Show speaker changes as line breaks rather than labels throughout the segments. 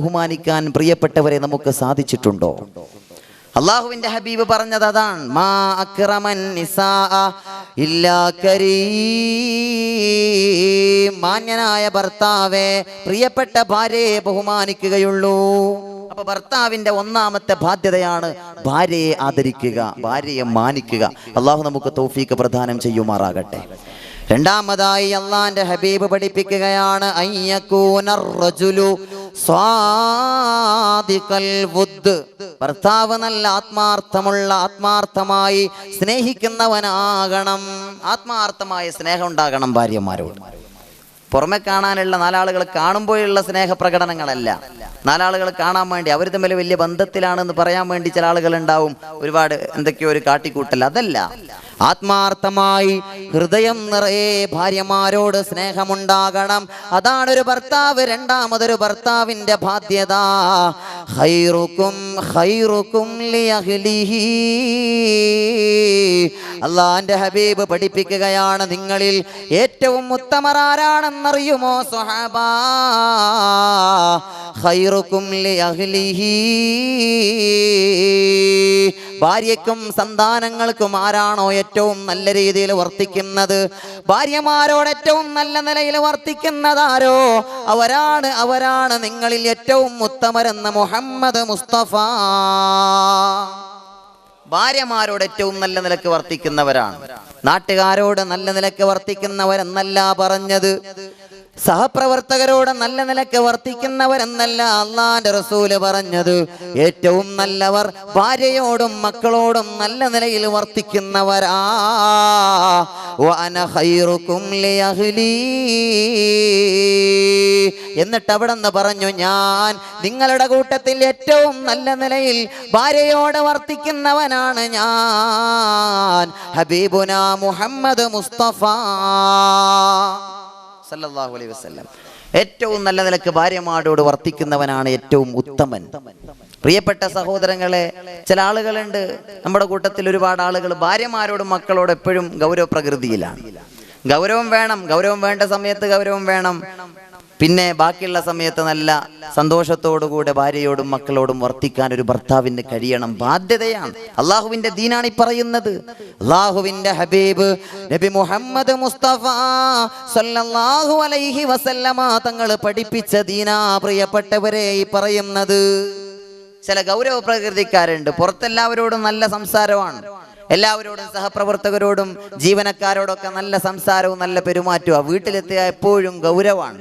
ബഹുമാനിക്കാൻ പ്രിയപ്പെട്ടവരെ നമുക്ക് സാധിച്ചിട്ടുണ്ടോ? അള്ളാഹുവിന്റെ ഹബീബ് പറഞ്ഞത് അതാണ്, മാ അക്രമൻ നിസാഅ ഇല്ലാ കരീം. മാന്യനായ ഭർത്താവേ, പ്രിയപ്പെട്ട ഭാര്യയെ ബഹുമാനിക്കുകയുള്ളൂ. അപ്പൊ ഭർത്താവിന്റെ ഒന്നാമത്തെ ബാധ്യതയാണ് ഭാര്യയെ ആദരിക്കുക, ഭാര്യയെ മാനിക്കുക. അള്ളാഹു നമുക്ക് തൗഫീഖ് പ്രദാനം ചെയ്യുമാറാകട്ടെ. രണ്ടാമതായി അള്ളാന്റെ ഹബീബ് പഠിപ്പിക്കുകയാണ്, അയ്യകൂനർ റജുലു സ്വാദിഖൽ വുദ്. ഭർത്താവ് നല്ല ആത്മാർത്ഥമായി സ്നേഹിക്കുന്നവനാകണം. ആത്മാർത്ഥമായ സ്നേഹം ഉണ്ടാകണം ഭാര്യമാരോട്. പുറമെ കാണാനുള്ള നാലാളുകൾ കാണുമ്പോഴുള്ള സ്നേഹപ്രകടനങ്ങളല്ല, നാലാളുകൾ കാണാൻ വേണ്ടി അവർ തമ്മിൽ വലിയ ബന്ധത്തിലാണെന്ന് പറയാൻ വേണ്ടി ചില ആളുകൾ ഉണ്ടാവും, ഒരുപാട് എന്തൊക്കെയോ ഒരു കാട്ടിക്കൂട്ടൽ. അതല്ല, ആത്മാർത്ഥമായി ഹൃദയം നിറയെ ഭാര്യമാരോട് സ്നേഹമുണ്ടാകണം. അതാണ് ഒരു ഭർത്താവ്. രണ്ടാമതൊരു ഭർത്താവിന്റെ ബാധ്യത, ഖൈറുക്കും ഖൈറുക്കും ലിഅഹ്ലിഹി. അല്ലാഹുവിന്റെ ഹബീബ് പഠിപ്പിക്കുകയാണ്, നിങ്ങളിൽ ഏറ്റവും ഉത്തമർ ആരാണെന്നറിയുമോ സ്വഹാബാ? ഖൈറുക്കും ലിഅഹ്ലിഹി. ഭാര്യയ്ക്കും സന്താനങ്ങൾക്കും ആരാണോ ഏറ്റവും നല്ല രീതിയിൽ വർത്തിക്കുന്നത്, ഭാര്യമാരോട് ഏറ്റവും നല്ല നിലയിൽ വർത്തിക്കുന്നതാരോ അവരാണ് നിങ്ങളിൽ ഏറ്റവും ഉത്തമരെന്ന് മുഹമ്മദ് മുസ്തഫ. ഭാര്യമാരോട് ഏറ്റവും നല്ല നിലക്ക് വർത്തിക്കുന്നവരാണ്. നാട്ടുകാരോട് നല്ല നിലക്ക് വർത്തിക്കുന്നവരെന്നല്ല പറഞ്ഞത്, സഹപ്രവർത്തകരോട് നല്ല നിലക്ക് വർത്തിക്കുന്നവരെന്നല്ല അള്ളാന്റെ റസൂല് പറഞ്ഞത്. ഏറ്റവും നല്ലവർ ഭാര്യയോടും മക്കളോടും നല്ല നിലയിൽ വർത്തിക്കുന്നവരാ. വഅന ഖൈറുക്കും ലിഅഹ്ലി. എന്നിട്ട് അവിടെ നിന്ന് പറഞ്ഞു, ഞാൻ നിങ്ങളുടെ കൂട്ടത്തിൽ ഏറ്റവും നല്ല നിലയിൽ ഭാര്യയോട് വർത്തിക്കുന്നവനാണ് ഞാൻ, ഹബീബുനാ മുഹമ്മദ് മുസ്തഫ സല്ലല്ലാഹു അലൈഹി വസല്ലം. ഏറ്റവും നല്ല നിലക്ക് ഭാര്യമാരോട് വർത്തിക്കുന്നവനാണ് ഏറ്റവും ഉത്തമൻ. പ്രിയപ്പെട്ട സഹോദരങ്ങളെ, ചില ആളുകളുണ്ട് നമ്മുടെ കൂട്ടത്തിൽ, ഒരുപാട് ആളുകൾ ഭാര്യമാരോടും മക്കളോട് എപ്പോഴും ഗൗരവ പ്രകൃതിയിലാണ്. ഗൗരവം വേണം, ഗൗരവം വേണ്ട സമയത്ത് ഗൗരവം വേണം, പിന്നെ ബാക്കിയുള്ള സമയത്ത് നല്ല സന്തോഷത്തോടുകൂടെ ഭാര്യയോടും മക്കളോടും വർത്തിക്കാൻ ഒരു ഭർത്താവിന് കഴിയണം. ബാധ്യതയാണ്. അള്ളാഹുവിന്റെ ദീനാണ് ഈ പറയുന്നത്. അള്ളാഹുവിന്റെ ഹബീബ് നബി മുഹമ്മദ് മുസ്തഫ സല്ലല്ലാഹു അലൈഹി വസല്ലമ തങ്ങൾ പഠിപ്പിച്ച ദീനാ പ്രിയപ്പെട്ടവരെ ഈ പറയുന്നത്. ചില ഗൗരവ പ്രകൃതിക്കാരുണ്ട്, പുറത്തെല്ലാവരോടും നല്ല സംസാരമാണ്, എല്ലാവരോടും സഹപ്രവർത്തകരോടും ജീവനക്കാരോടൊക്കെ നല്ല സംസാരവും നല്ല പെരുമാറ്റവും, വീട്ടിലെത്തിയ എപ്പോഴും ഗൗരവമാണ്.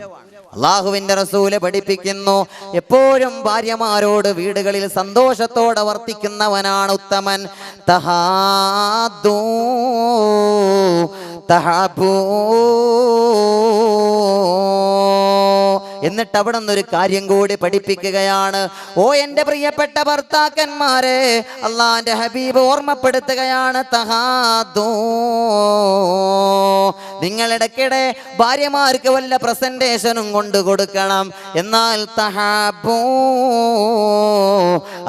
അള്ളാഹുവിന്റെ റസൂല് പഠിപ്പിക്കുന്നു, എപ്പോഴും ഭാര്യമാരോട് വീടുകളിൽ സന്തോഷത്തോടെ വർത്തിക്കുന്നവനാണ് ഉത്തമൻ. തഹാദൂ തഹബൂ. എന്നിട്ട് അവിടെ നിന്നൊരു കാര്യം കൂടി പഠിപ്പിക്കുകയാണ്, ഓ എൻ്റെ പ്രിയപ്പെട്ട ഭർത്താക്കന്മാരെ, അള്ളാന്റെ ഹബീബ് ഓർമ്മപ്പെടുത്തുകയാണ്, തഹാദൂ. നിങ്ങളിടയ്ക്കിടെ ഭാര്യമാർക്ക് വല്ല പ്രസന്റേഷനും കൊണ്ടു കൊടുക്കണം. എന്നാൽ തഹാബൂ,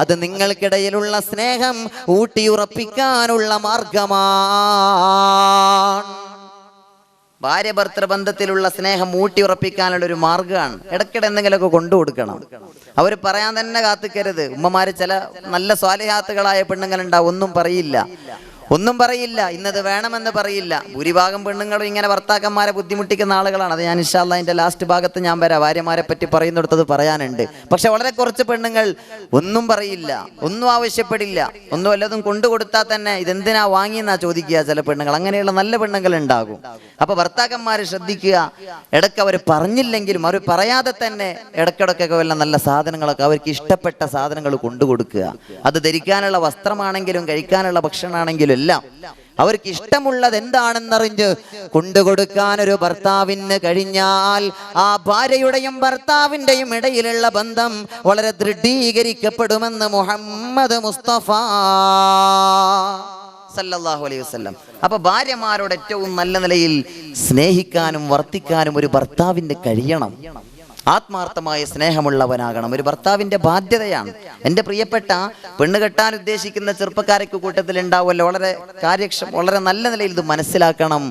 അത് നിങ്ങൾക്കിടയിലുള്ള സ്നേഹം ഊട്ടിയുറപ്പിക്കാനുള്ള മാർഗമാണ്. ഭാര്യ ഭർത്തൃബന്ധത്തിലുള്ള സ്നേഹം ഊട്ടി ഉറപ്പിക്കാനുള്ള ഒരു മാർഗമാണ്. ഇടയ്ക്കിടെ എന്തെങ്കിലുമൊക്കെ കൊണ്ടു കൊടുക്കണം. അവർ പറയാൻ തന്നെ കാത്തിക്കരുത്. ഉമ്മമാര് ചില നല്ല സ്വാലിഹാത്തുകളായ പെണ്ണുങ്ങളുണ്ടാവും, ഒന്നും പറയില്ല, ഇന്നത് വേണമെന്ന് പറയില്ല. ഭൂരിഭാഗം പെണ്ണുങ്ങളും ഇങ്ങനെ ഭർത്താക്കന്മാരെ ബുദ്ധിമുട്ടിക്കുന്ന ആളുകളാണ്. അത് ഞാൻ ഇൻഷാ അല്ലാഹ് അതിന്റെ ലാസ്റ്റ് ഭാഗത്ത് ഞാൻ വരാം, ഭാര്യമാരെ പറ്റി പറയുന്നിടത്തത് പറയാനുണ്ട്. പക്ഷെ വളരെ കുറച്ച് പെണ്ണുങ്ങൾ ഒന്നും പറയില്ല, ഒന്നും ആവശ്യപ്പെടില്ല, ഒന്നും വല്ലതും കൊണ്ടുകൊടുത്താൽ തന്നെ ഇതെന്തിനാ വാങ്ങിയെന്നാ ചോദിക്കുക ചില പെണ്ണുങ്ങൾ. അങ്ങനെയുള്ള നല്ല പെണ്ണുങ്ങൾ ഉണ്ടാകും. അപ്പൊ ഭർത്താക്കന്മാര് ശ്രദ്ധിക്കുക, ഇടയ്ക്ക് അവർ പറഞ്ഞില്ലെങ്കിലും അവർ പറയാതെ തന്നെ ഇടയ്ക്കിടയ്ക്കൊക്കെ വല്ല നല്ല സാധനങ്ങളൊക്കെ, അവർക്ക് ഇഷ്ടപ്പെട്ട സാധനങ്ങൾ കൊണ്ടുകൊടുക്കുക. അത് ധരിക്കാനുള്ള വസ്ത്രമാണെങ്കിലും കഴിക്കാനുള്ള ഭക്ഷണമാണെങ്കിലും എല്ലാം അവർക്ക് ഇഷ്ടമുള്ളത് എന്താണെന്നറിഞ്ഞ് കൊണ്ടുകൊടുക്കാൻ ഒരു ഭർത്താവിന് കഴിഞ്ഞാൽ ആ ഭാര്യയുടെയും ഭർത്താവിന്റെയും ഇടയിലുള്ള ബന്ധം വളരെ ദൃഢീകരിക്കപ്പെടുമെന്ന് മുഹമ്മദ് മുസ്തഫ സല്ലല്ലാഹു അലൈഹി വസല്ലം. അപ്പൊ ഭാര്യമാരോട് ഏറ്റവും നല്ല നിലയിൽ സ്നേഹിക്കാനും വർത്തിക്കാനും ഒരു ഭർത്താവിന് കഴിയണം. ആത്മാർത്ഥമായ സ്നേഹമുള്ളവനാകണം. ഒരു ഭർത്താവിന്റെ ബാധ്യതയാണ്. എൻ്റെ പ്രിയപ്പെട്ട പെണ്ണ് കെട്ടാൻ ഉദ്ദേശിക്കുന്ന ചെറുപ്പക്കാരൊക്കെ കൂട്ടത്തിൽ ഉണ്ടാവുമല്ലോ, വളരെ നല്ല നിലയിൽ ഇത് മനസ്സിലാക്കണം,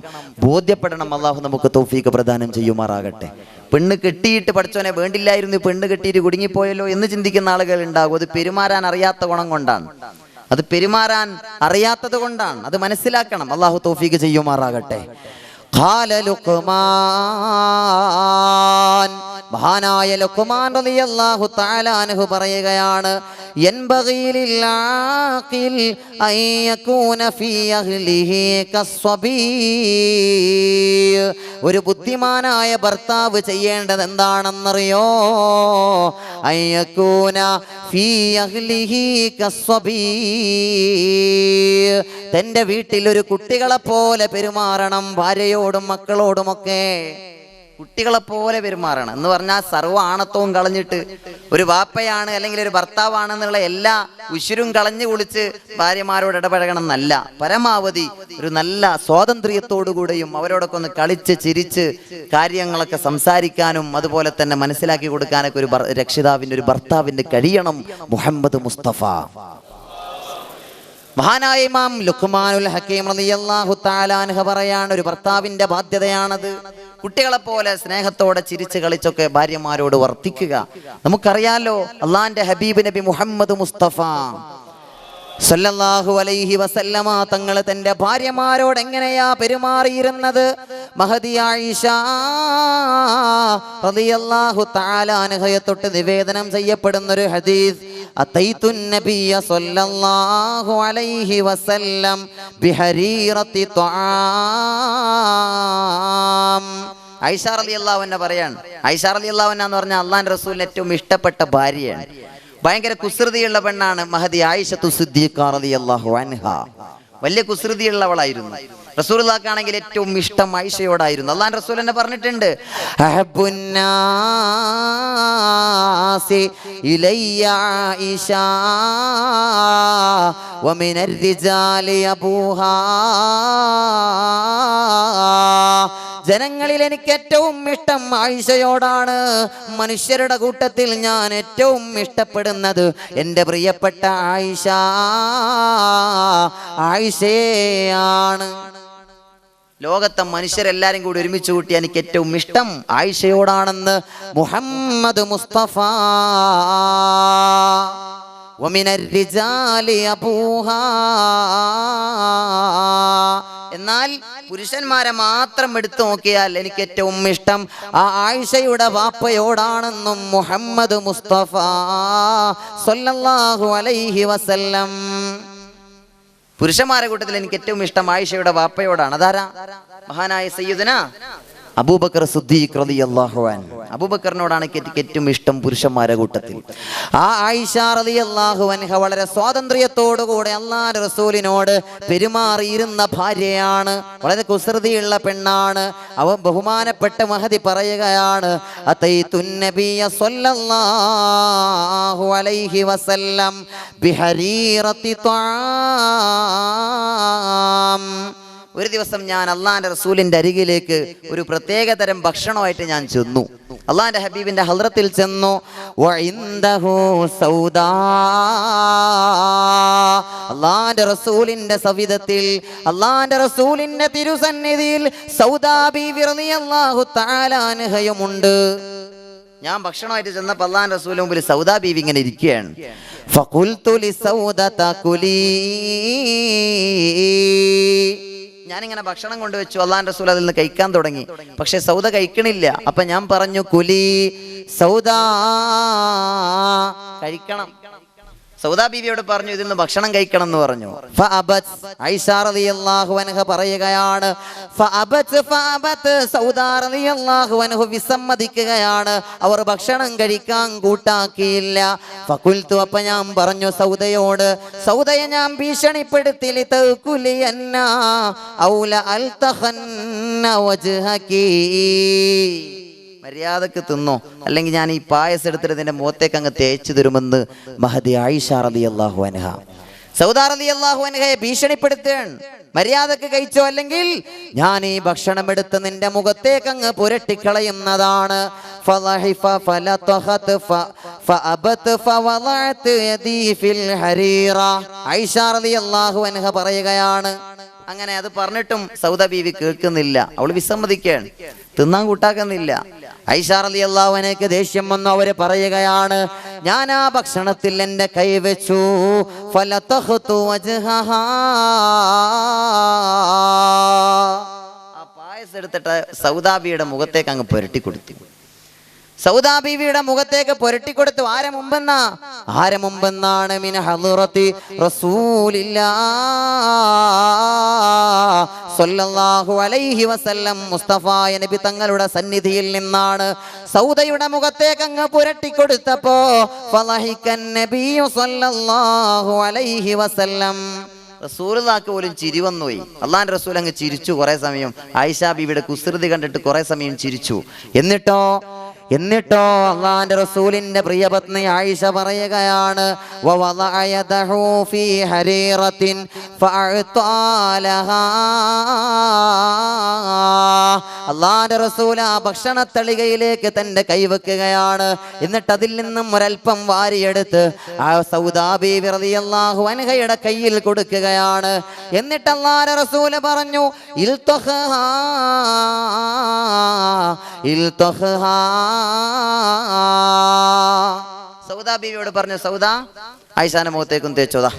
ബോധ്യപ്പെടണം. അള്ളാഹു നമുക്ക് തൗഫീഖ് പ്രദാനം ചെയ്യുമാറാകട്ടെ. പെണ്ണ് കെട്ടിയിട്ട് പഠിച്ചോനെ വേണ്ടില്ലായിരുന്നു, പെണ്ണ് കെട്ടിയിട്ട് കുടുങ്ങിപ്പോയല്ലോ എന്ന് ചിന്തിക്കുന്ന ആളുകൾ ഉണ്ടാകും. അത് പെരുമാറാൻ അറിയാത്ത ഗുണം കൊണ്ടാണ്, അത് പെരുമാറാൻ അറിയാത്തത് കൊണ്ടാണ്. അത് മനസ്സിലാക്കണം. അള്ളാഹു തൗഫീഖ് ചെയ്യുമാറാകട്ടെ. ഖാല ലുഖ്മാൻ, മഹാനായ ലുഖ്മാൻ റളിയല്ലാഹു തആല അൻഹു പറയുകയാണ്, യൻബഗി ലിൽ ആഖിൽ അൻ യകൂന ഫീ അഹ്ലിഹി കസ്സബീ. ഒരു ബുദ്ധിമാനായ ഭർത്താവ് ചെയ്യേണ്ടത് എന്താണെന്നറിയോ? അൻ യകൂന ഫീ അഹ്ലിഹി കസ്സബീ. തൻ്റെ വീട്ടിൽ ഒരു കുട്ടികളെ പോലെ പെരുമാറണം, ഭാര്യയോടും മക്കളോടുമൊക്കെ കുട്ടികളെ പോലെ പെരുമാറണം. എന്ന് പറഞ്ഞാൽ സർവ്വ ആണത്വവും കളഞ്ഞിട്ട് ഒരു വാപ്പയാണ് അല്ലെങ്കിൽ ഒരു ഭർത്താവാണെന്നുള്ള എല്ലാ ഉശിരും കളഞ്ഞു കുളിച്ച് ഭാര്യമാരോട് ഇടപഴകണം എന്നല്ല. പരമാവധി ഒരു നല്ല സ്വാതന്ത്ര്യത്തോടുകൂടെയും അവരോടൊക്കെ ഒന്ന് കളിച്ച് ചിരിച്ച് കാര്യങ്ങളൊക്കെ സംസാരിക്കാനും അതുപോലെ തന്നെ മനസ്സിലാക്കി കൊടുക്കാനൊക്കെ ഒരു രക്ഷിതാവിൻ്റെ ഒരു ഭർത്താവിൻ്റെ കഴിയണം. മുഹമ്മദ് മുസ്തഫ മഹാനായ ഇമാം ലുഖ്മാനുൽ ഹക്കീം റളിയല്ലാഹു തആല അൻഹു പറയാണ്, ഒരു ഭർത്താവിന്റെ ബാധ്യതയാണത്. കുട്ടികളെ പോലെ സ്നേഹത്തോടെ ചിരിച്ച് കളിച്ചൊക്കെ ഭാര്യമാരോട് വർത്തിക്കുക. നമുക്കറിയാലോ, അള്ളാന്റെ ഹബീബ് നബി മുഹമ്മദ് മുസ്തഫ സല്ലല്ലാഹു അലൈഹി വസല്ലമ തങ്ങൾ തന്റെ ഭാര്യമാരോട് എങ്ങനെയാ പെരുമാറിയിരുന്നത്? മഹദി ആയിഷ റളിയല്ലാഹു തആല അൻഹയെ തൊട്ട് നിവേദനം ചെയ്യപ്പെടുന്ന ഒരു ഹദീസ്, അതൈതുൻ നബിയ സല്ലല്ലാഹു അലൈഹി വസല്ലം ബിഹരീറത്തി ത്വആം. ആയിഷ റളിയല്ലാഹു അൻഹ പറയാണ്, ആയിഷ റളിയല്ലാഹു അൻഹ എന്ന് പറഞ്ഞാൽ അള്ളാഹുവിന്റെ റസൂലിന് ഏറ്റവും ഇഷ്ടപ്പെട്ട ഭാര്യയാണ്. ഭയങ്കര കുസൃതിയുള്ള പെണ്ണാണ് മഹദി ആയിഷത്തു സിദ്ദീഖ റളിയല്ലാഹു അൻഹ. വലിയ കുസൃതിയുള്ളവളായിരുന്നു. റസൂലുള്ളാഹിക്കാണെങ്കിൽ ഏറ്റവും ഇഷ്ടം ആയിഷയോടായിരുന്നു. അള്ളാഹുവിന്റെ റസൂൽ തന്നെ പറഞ്ഞിട്ടുണ്ട്, അഹബ്ബുന്നാസി ഇലയ്യ ആയിഷ വമിനർ റിജാലി അബൂഹാ. ജനങ്ങളിൽ എനിക്ക് ഏറ്റവും ഇഷ്ടം ആയിഷയോടാണ്. മനുഷ്യരുടെ കൂട്ടത്തിൽ ഞാൻ ഏറ്റവും ഇഷ്ടപ്പെടുന്നത് എൻ്റെ പ്രിയപ്പെട്ട ആയിഷയാണ്. ലോകത്തെ മനുഷ്യരെല്ലാരും കൂടി ഒരുമിച്ച് കൂട്ടി എനിക്ക് ഏറ്റവും ഇഷ്ടം ആയിഷയോടാണെന്ന് മുഹമ്മദ് മുസ്തഫ. വമിനർ റിജാലി അബൂഹാ. എന്നാൽ പുരുഷന്മാരെ മാത്രം എടുത്തു നോക്കിയാൽ എനിക്ക് ഏറ്റവും ഇഷ്ടം ആ ആയിഷയുടെ വാപ്പയോടാണെന്നും മുഹമ്മദ് മുസ്തഫ സല്ലല്ലാഹു അലൈഹി വസല്ലം. പുരുഷന്മാരെ കൂട്ടത്തിൽ എനിക്ക് ഏറ്റവും ഇഷ്ടം ആയിഷയുടെ വാപ്പയോടാണ്. അതാരാ? മഹാനായ സയ്യിദുന അബൂബക്കർ സിദ്ദീഖ് റളിയല്ലാഹു അൻഹു. അബൂബക്കറിനോടാണ് എനിക്ക് ഏറ്റവും ഇഷ്ടം പുരുഷന്മാരെ കൂട്ടത്തിൽ. ആ ആയിഷ റളിയല്ലാഹു അൻഹ വളരെ സ്വാതന്ത്ര്യത്തോടുകൂടെ അല്ലാഹുവിന്റെ റസൂലിനോട് പെരുമാറിയിരുന്ന ഭാര്യയാണ്. വളരെ കുസൃതിയുള്ള പെണ്ണാണ്. അവ ബഹുമാനപ്പെട്ട മഹദി പറയുകയാണ്, അതൈതുൻ നബിയ സ്വല്ലല്ലാഹു അലൈഹി വസല്ലം ബിഹരീറത്തി ത്വആം. ഒരു ദിവസം ഞാൻ അള്ളാന്റെ റസൂലിന്റെ അരികിലേക്ക് ഒരു പ്രത്യേക തരം ഭക്ഷണമായിട്ട് ഞാൻ ചെന്നു. അള്ളാന്റെ ഹബീബിന്റെ ഹദ്റത്തിൽ ചെന്നു. വഇൻദഹു സൗദാ. അള്ളാന്റെ റസൂലിന്റെ സവിധത്തിൽ അള്ളാന്റെ റസൂലിന്റെ തിരുസന്നിധിയിൽ സൗദാ ബീവി റളിയല്ലാഹു തആല അൻഹയുമുണ്ട്. ഞാൻ ഭക്ഷണമായിട്ട് ചെന്നപ്പോൾ അള്ളാന്റെ റസൂലിന്റെ മുമ്പിൽ സൗദാ ബീവി ഇങ്ങനെ ഇരിക്കുകയാണ്. ഫഖുൽതു ലിസൗദത കുലീ. ഞാനിങ്ങനെ ഭക്ഷണം കൊണ്ടുവച്ചു. അള്ളാന്റെ റസൂൽ അതിൽ നിന്ന് കഴിക്കാൻ തുടങ്ങി. പക്ഷെ സൗദ കഴിക്കണില്ല. അപ്പൊ ഞാൻ പറഞ്ഞു, കുലി സൗദ, കഴിക്കണം. സൗദാ ബീവിയോട് പറഞ്ഞു, ഇതിൽ നിന്ന് ഭക്ഷണം കഴിക്കണം എന്ന് പറഞ്ഞു. ഫഅബത്. ആയിഷ റളിയല്ലാഹു അൻഹ പറയുകയാണ്, ഫഅബത്. സൗദാ റളിയല്ലാഹു അൻഹ വിസമ്മതിക്കുകയാണ്. അവർ ഭക്ഷണം കഴിക്കാൻ കൂട്ടാക്കിയില്ല. ഫഖുൽതു. അപ്പൊ ഞാൻ പറഞ്ഞു സൗദയോട്, സൗദയെ ഞാൻ ഭീഷണിപ്പെടുത്തി, ലിതകുലിയന്ന ഔല അൽതഖന്ന വജ്ഹകി. മര്യാദക്ക് തിന്നോ, അല്ലെങ്കിൽ ഞാൻ ഈ പായസം എടുത്തിട്ട് നിന്റെ മുഖത്തേക്ക് അങ്ങ് തേച്ചു തരുമെന്ന് മഹദി ആയിഷ റളിയല്ലാഹു അൻഹ. സൗദ റളിയല്ലാഹു അൻഹയെ ഭീഷണിപ്പെടുത്തുകയാണ്, മര്യാദക്ക് കഴിച്ചോ, അല്ലെങ്കിൽ ഞാൻ ഈ ഭക്ഷണം എടുത്ത് നിന്റെ മുഖത്തേക്ക് അങ്ങ് പുരട്ടിക്കളയുന്നതാണ്. ആയിഷ റളിയല്ലാഹു അൻഹ പറയുകയാണ്, അങ്ങനെ അത് പറഞ്ഞിട്ടും സൗദ ബീവി കേൾക്കുന്നില്ല. അവൾ വിസമ്മതിക്കുകയാണ്, തിന്നാൻ കൂട്ടാക്കുന്നില്ല. ആയിഷ റളിയല്ലാഹു അൻഹയ്ക്ക് ദേഷ്യം വന്നു. അവര് പറയുകയാണ്, ഞാൻ ആ ഭക്ഷണത്തിൽ എന്റെ കൈവച്ചു. ഫലതഖതു വജ്ഹഹാ, ആ പായസം എടുത്തിട്ട് സൗദ ബീവിയുടെ മുഖത്തേക്ക് അങ്ങ് പുരട്ടി കൊടുത്തു. സൗദ ബീവിയുടെ മുഖത്തേക്ക് പുരട്ടി കൊടുത്തു. ആരെ മുമ്പെന്നാണ്? മിൻ ഹളറത്തി റസൂലില്ലാഹ് സ്വല്ലല്ലാഹു അലൈഹി വസല്ലം, മുസ്തഫായ നബി തങ്ങളുടെ സന്നിധിയിൽ നിന്നാണ്. സൗദയുടെ മുഖത്തേക്ക് അങ്ങ് പുരട്ടി കൊടുത്തപ്പോ ഫളഹിക്കൻ നബിയു സ്വല്ലല്ലാഹു അലൈഹി വസല്ലം, റസൂലുള്ളാഹിക്ക് പോലും ചിരി വന്നുപോയി. അള്ളാന്റെ റസൂൽ അങ്ങ് ചിരിച്ചു കുറേ സമയം. ആയിഷ ബീവിയുടെ കുസൃതി കണ്ടിട്ട് കുറേ സമയം ചിരിച്ചു. എന്നിട്ടോ അള്ളാന്റെ റസൂലിന്റെ പ്രിയപത്നി ആയിഷ പറയുകയാണ്, അള്ളാന്റെ റസൂൽ ആ ഭക്ഷണത്തളികയിലേക്ക് തന്റെ കൈവെക്കുകയാണ്. എന്നിട്ട് അതിൽ നിന്നും ഒരൽപ്പം വാരിയെടുത്ത് ആ സൗദാ ബീവി റളിയല്ലാഹു അൻഹയുടെ കയ്യിൽ കൊടുക്കുകയാണ്. എന്നിട്ട് അള്ളാന്റെ റസൂല് പറഞ്ഞു, സൗദാ ബീവിയോട് പറഞ്ഞു, സൗദ ആയിഷാന്റെ മുഖത്തേക്കും തേച്ചോതാ.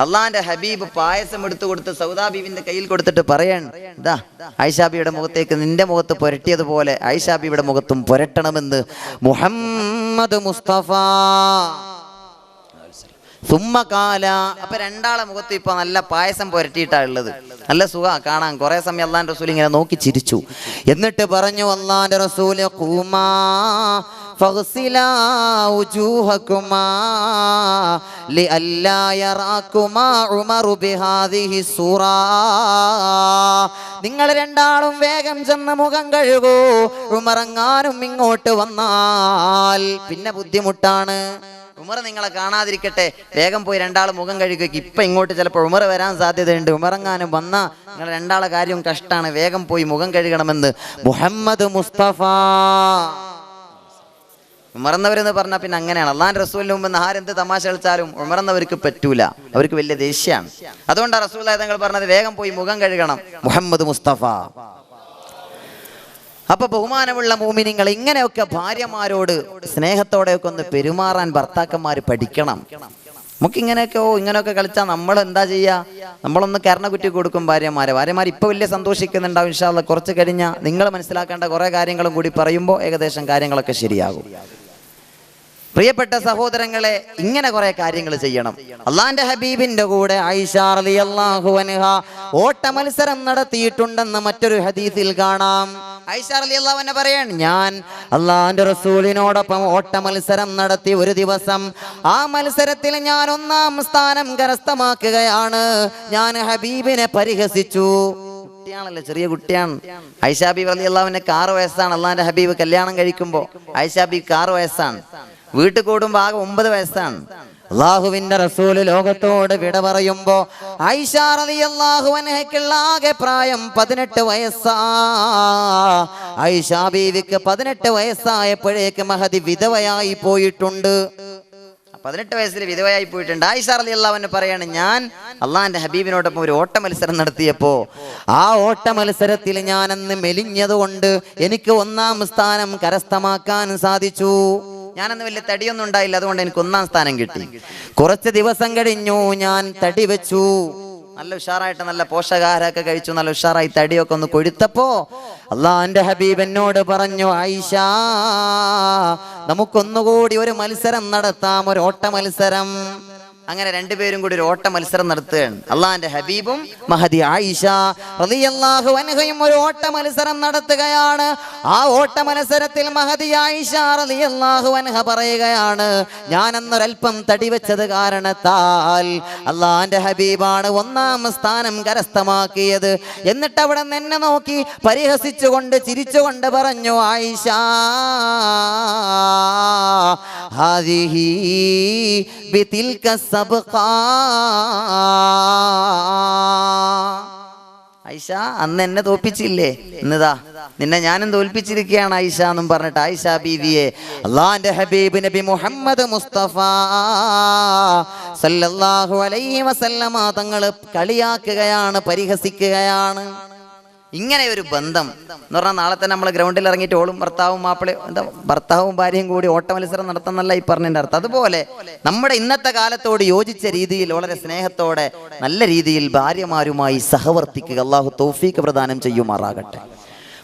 അള്ളാന്റെ ഹബീബ് പായസം എടുത്തു കൊടുത്ത് സൗദാ ബീവിന്റെ കയ്യിൽ കൊടുത്തിട്ട് പറയാണ്, ഇതാ ആയിഷാ ബീവിയുടെ മുഖത്തേക്ക് നിന്റെ മുഖത്ത് പുരട്ടിയതുപോലെ ആയിഷാ ബീവിയുടെ മുഖത്തും പുരട്ടണമെന്ന് മുഹമ്മദ് മുസ്തഫ. സുമ്മകാല, അപ്പൊ രണ്ടാളെ മുഖത്ത് ഇപ്പൊ നല്ല പായസം പുരട്ടിയിട്ടാ ഉള്ളത്. നല്ല സുഖ കാണാൻ. കുറെ സമയം അള്ളാന്റെ റസൂൽ ഇങ്ങനെ നോക്കി ചിരിച്ചു. എന്നിട്ട് പറഞ്ഞു അള്ളാന്റെ റസൂല്, ഖൂമാ ഫഗ്സിലാ ഉജൂഹകുമാ ലിഅല്ലാ യറാകുമാ ഉമറു ബിഹാദിഹി സൂറാ. നിങ്ങൾ രണ്ടാളും വേഗം ചെന്ന് മുഖം കഴുകൂ. ഉമറങ്ങാനും ഇങ്ങോട്ട് വന്നാൽ പിന്നെ ബുദ്ധിമുട്ടാണ്. ഉമർ നിങ്ങളെ കാണാതിരിക്കട്ടെ, വേഗം പോയി രണ്ടാളും മുഖം കഴുകുക. ഇപ്പൊ ഇങ്ങോട്ട് ചിലപ്പോൾ ഉമർ വരാൻ സാധ്യതയുണ്ട്. ഉമറങ്ങാനും വന്നാ നിങ്ങൾ രണ്ടാളെ കാര്യവും കഷ്ടാണ്, വേഗം പോയി മുഖം കഴുകണമെന്ന് മുഹമ്മദ് മുസ്തഫ. ഉമർന്നവരെന്ന് പറഞ്ഞാൽ പിന്നെ അങ്ങനെയാണ്. അള്ളാന്റെ റസൂലിന് മുമ്പ് ആരെന്ത് തമാശ കളിച്ചാലും ഉമർന്നവർക്ക് പറ്റൂല, അവർക്ക് വലിയ ദേഷ്യമാണ്. അതുകൊണ്ടാണ് റസൂലുള്ളാഹി തങ്ങൾ പറഞ്ഞത് വേഗം പോയി മുഖം കഴുകണം, മുഹമ്മദ് മുസ്തഫ. അപ്പൊ ബഹുമാനമുള്ള മോമിനിങ്ങൾ, ഇങ്ങനെയൊക്കെ ഭാര്യമാരോട് സ്നേഹത്തോടെയൊക്കെ ഒന്ന് പെരുമാറാൻ ഭർത്താക്കന്മാര് പഠിക്കണം. നമുക്ക് ഇങ്ങനെയൊക്കെ കളിച്ചാൽ നമ്മൾ എന്താ ചെയ്യാ? നമ്മളൊന്ന് കരണക്കുറ്റി കൊടുക്കും ഭാര്യമാർ ഇപ്പൊ വലിയ സന്തോഷിക്കുന്നുണ്ടാവും. ഇൻഷാ അല്ലാഹ് കുറച്ച് കഴിഞ്ഞാൽ നിങ്ങൾ മനസ്സിലാക്കേണ്ട കുറെ കാര്യങ്ങളും കൂടി പറയുമ്പോൾ ഏകദേശം കാര്യങ്ങളൊക്കെ ശരിയാകും. പ്രിയപ്പെട്ട സഹോദരങ്ങളെ, ഇങ്ങനെ കുറെ കാര്യങ്ങൾ ചെയ്യണം. അള്ളാന്റെ ഹബീബിന്റെ കൂടെ ആയിഷ റളിയല്ലാഹു അൻഹ ഓട്ട മത്സരം നടത്തിയിട്ടുണ്ടെന്ന് മറ്റൊരു ഹദീസിൽ കാണാം. ആയിഷ റളിയല്ലാഹു അൻഹ പറയാണ്, ഞാൻ അള്ളാന്റെ റസൂലിനോടൊപ്പം ഓട്ട മത്സരം നടത്തി. ഒരു ദിവസം ആ മത്സരത്തിൽ ഞാൻ 1-ാം സ്ഥാനം കരസ്ഥമാക്കുകയാണ്. ഞാൻ ഹബീബിനെ പരിഹസിച്ചു. കുട്ടിയാണല്ലോ, ചെറിയ കുട്ടിയാണ്. ആയിഷ ബീവി റളിയല്ലാഹു അൻഹ 6 വയസ്സാണ്. അള്ളാന്റെ ഹബീബ് കല്യാണം കഴിക്കുമ്പോൾ ആയിഷ ബീവി 6 വയസ്സാണ്. വീട്ടിൽ കൂടുമ്പോ ആകെ 9 വയസ്സാണ്. അള്ളാഹുവിന്റെ റസൂല് ലോകത്തോട് വിട പറയുമ്പോ ആയിഷ റളിയല്ലാഹു അൻഹയ്ക്കുള്ള ആകെ പ്രായം 18 വയസ്സാ. ആയിഷ ബീവിക്ക് 18 വയസ്സായപ്പോഴേക്ക് മഹദി വിധവയായി പോയിട്ടുണ്ട്. 18 വയസ്സിൽ വിധവയായി പോയിട്ടുണ്ട്. ആയിഷ റളിയല്ലാഹു അൻഹ പറയാണ്, ഞാൻ അള്ളാന്റെ ഹബീബിനോടൊപ്പം ഒരു ഓട്ട മത്സരം നടത്തിയപ്പോ ആ ഓട്ട മത്സരത്തിൽ ഞാൻ അന്ന് മെലിഞ്ഞതുകൊണ്ട് എനിക്ക് 1-ാം സ്ഥാനം കരസ്ഥമാക്കാൻ സാധിച്ചു. ഞാനന്ന് വലിയ തടിയൊന്നും ഉണ്ടായില്ല, അതുകൊണ്ട് എനിക്ക് 1-ാം സ്ഥാനം കിട്ടി. കുറച്ച് ദിവസം കഴിഞ്ഞു, ഞാൻ തടി വെച്ചു. നല്ല ഉഷാറായിട്ട് നല്ല പോഷകാഹാരമൊക്കെ കഴിച്ചു, നല്ല ഉഷാറായി തടിയൊക്കെ ഒന്ന് കൊഴുത്തപ്പോ അള്ളാന്റെ ഹബീബ് എന്നോട് പറഞ്ഞു, ആയിഷ നമുക്കൊന്നുകൂടി ഒരു മത്സരം നടത്താം, ഒരു ഓട്ട മത്സരം. അങ്ങനെ രണ്ടുപേരും കൂടി ഒരു ഓട്ട മത്സരം നടത്തുകയാണ്. അള്ളാന്റെ ഹബീബും മഹദി ആയിഷ റളിയല്ലാഹു അൻഹയും ഒരു ഓട്ട മത്സരം നടത്തുകയാണ്. ആ ഓട്ട മത്സരത്തിൽ മഹദി ആയിഷ റളിയല്ലാഹു അൻഹ പറയുകയാണ്, ഞാൻ അന്നൊരൽപ്പം തടി വെച്ചത് കാരണത്താൽ അള്ളാന്റെ ഹബീബാണ് 1-ാം സ്ഥാനം കരസ്ഥമാക്കിയത്. എന്നിട്ട് അവിടെ എന്നെ നോക്കി പരിഹസിച്ചുകൊണ്ട് ചിരിച്ചുകൊണ്ട് പറഞ്ഞു, ആയിഷ ഹാദിഹി ബിതിൽക സബ്ഖാ. ആയിഷ, അന്ന് എന്നെ തോൽപ്പിച്ചില്ലേ, ഇന്നതാ നിന്നെ ഞാനും തോൽപ്പിച്ചിരിക്കുകയാണ് ആയിഷ എന്നും പറഞ്ഞിട്ട് ആയിഷ ബീവിയെ അള്ളാന്റെ ഹബീബ് നബി മുഹമ്മദ് മുസ്തഫ സല്ലല്ലാഹു അലൈഹി വസല്ലമ തങ്ങൾ കളിയാക്കുകയാണ്, പരിഹസിക്കുകയാണ്. ഇങ്ങനെ ഒരു ബന്ധം എന്ന് പറഞ്ഞാൽ നാളെ തന്നെ നമ്മൾ ഗ്രൗണ്ടിൽ ഇറങ്ങിയിട്ട് ഓളും ഭർത്താവും മാപ്പിളയും എന്താ ഭർത്താവും ഭാര്യയും കൂടി ഓട്ട മത്സരം നടത്തുന്നല്ല ഈ പറഞ്ഞതിൻ്റെ അർത്ഥം. അതുപോലെ നമ്മുടെ ഇന്നത്തെ കാലത്തോട് യോജിച്ച രീതിയിൽ വളരെ സ്നേഹത്തോടെ നല്ല രീതിയിൽ ഭാര്യമാരുമായി സഹവർത്തിക്കുക. അള്ളാഹു തൗഫീഖ് പ്രദാനം ചെയ്യുമാറാകട്ടെ.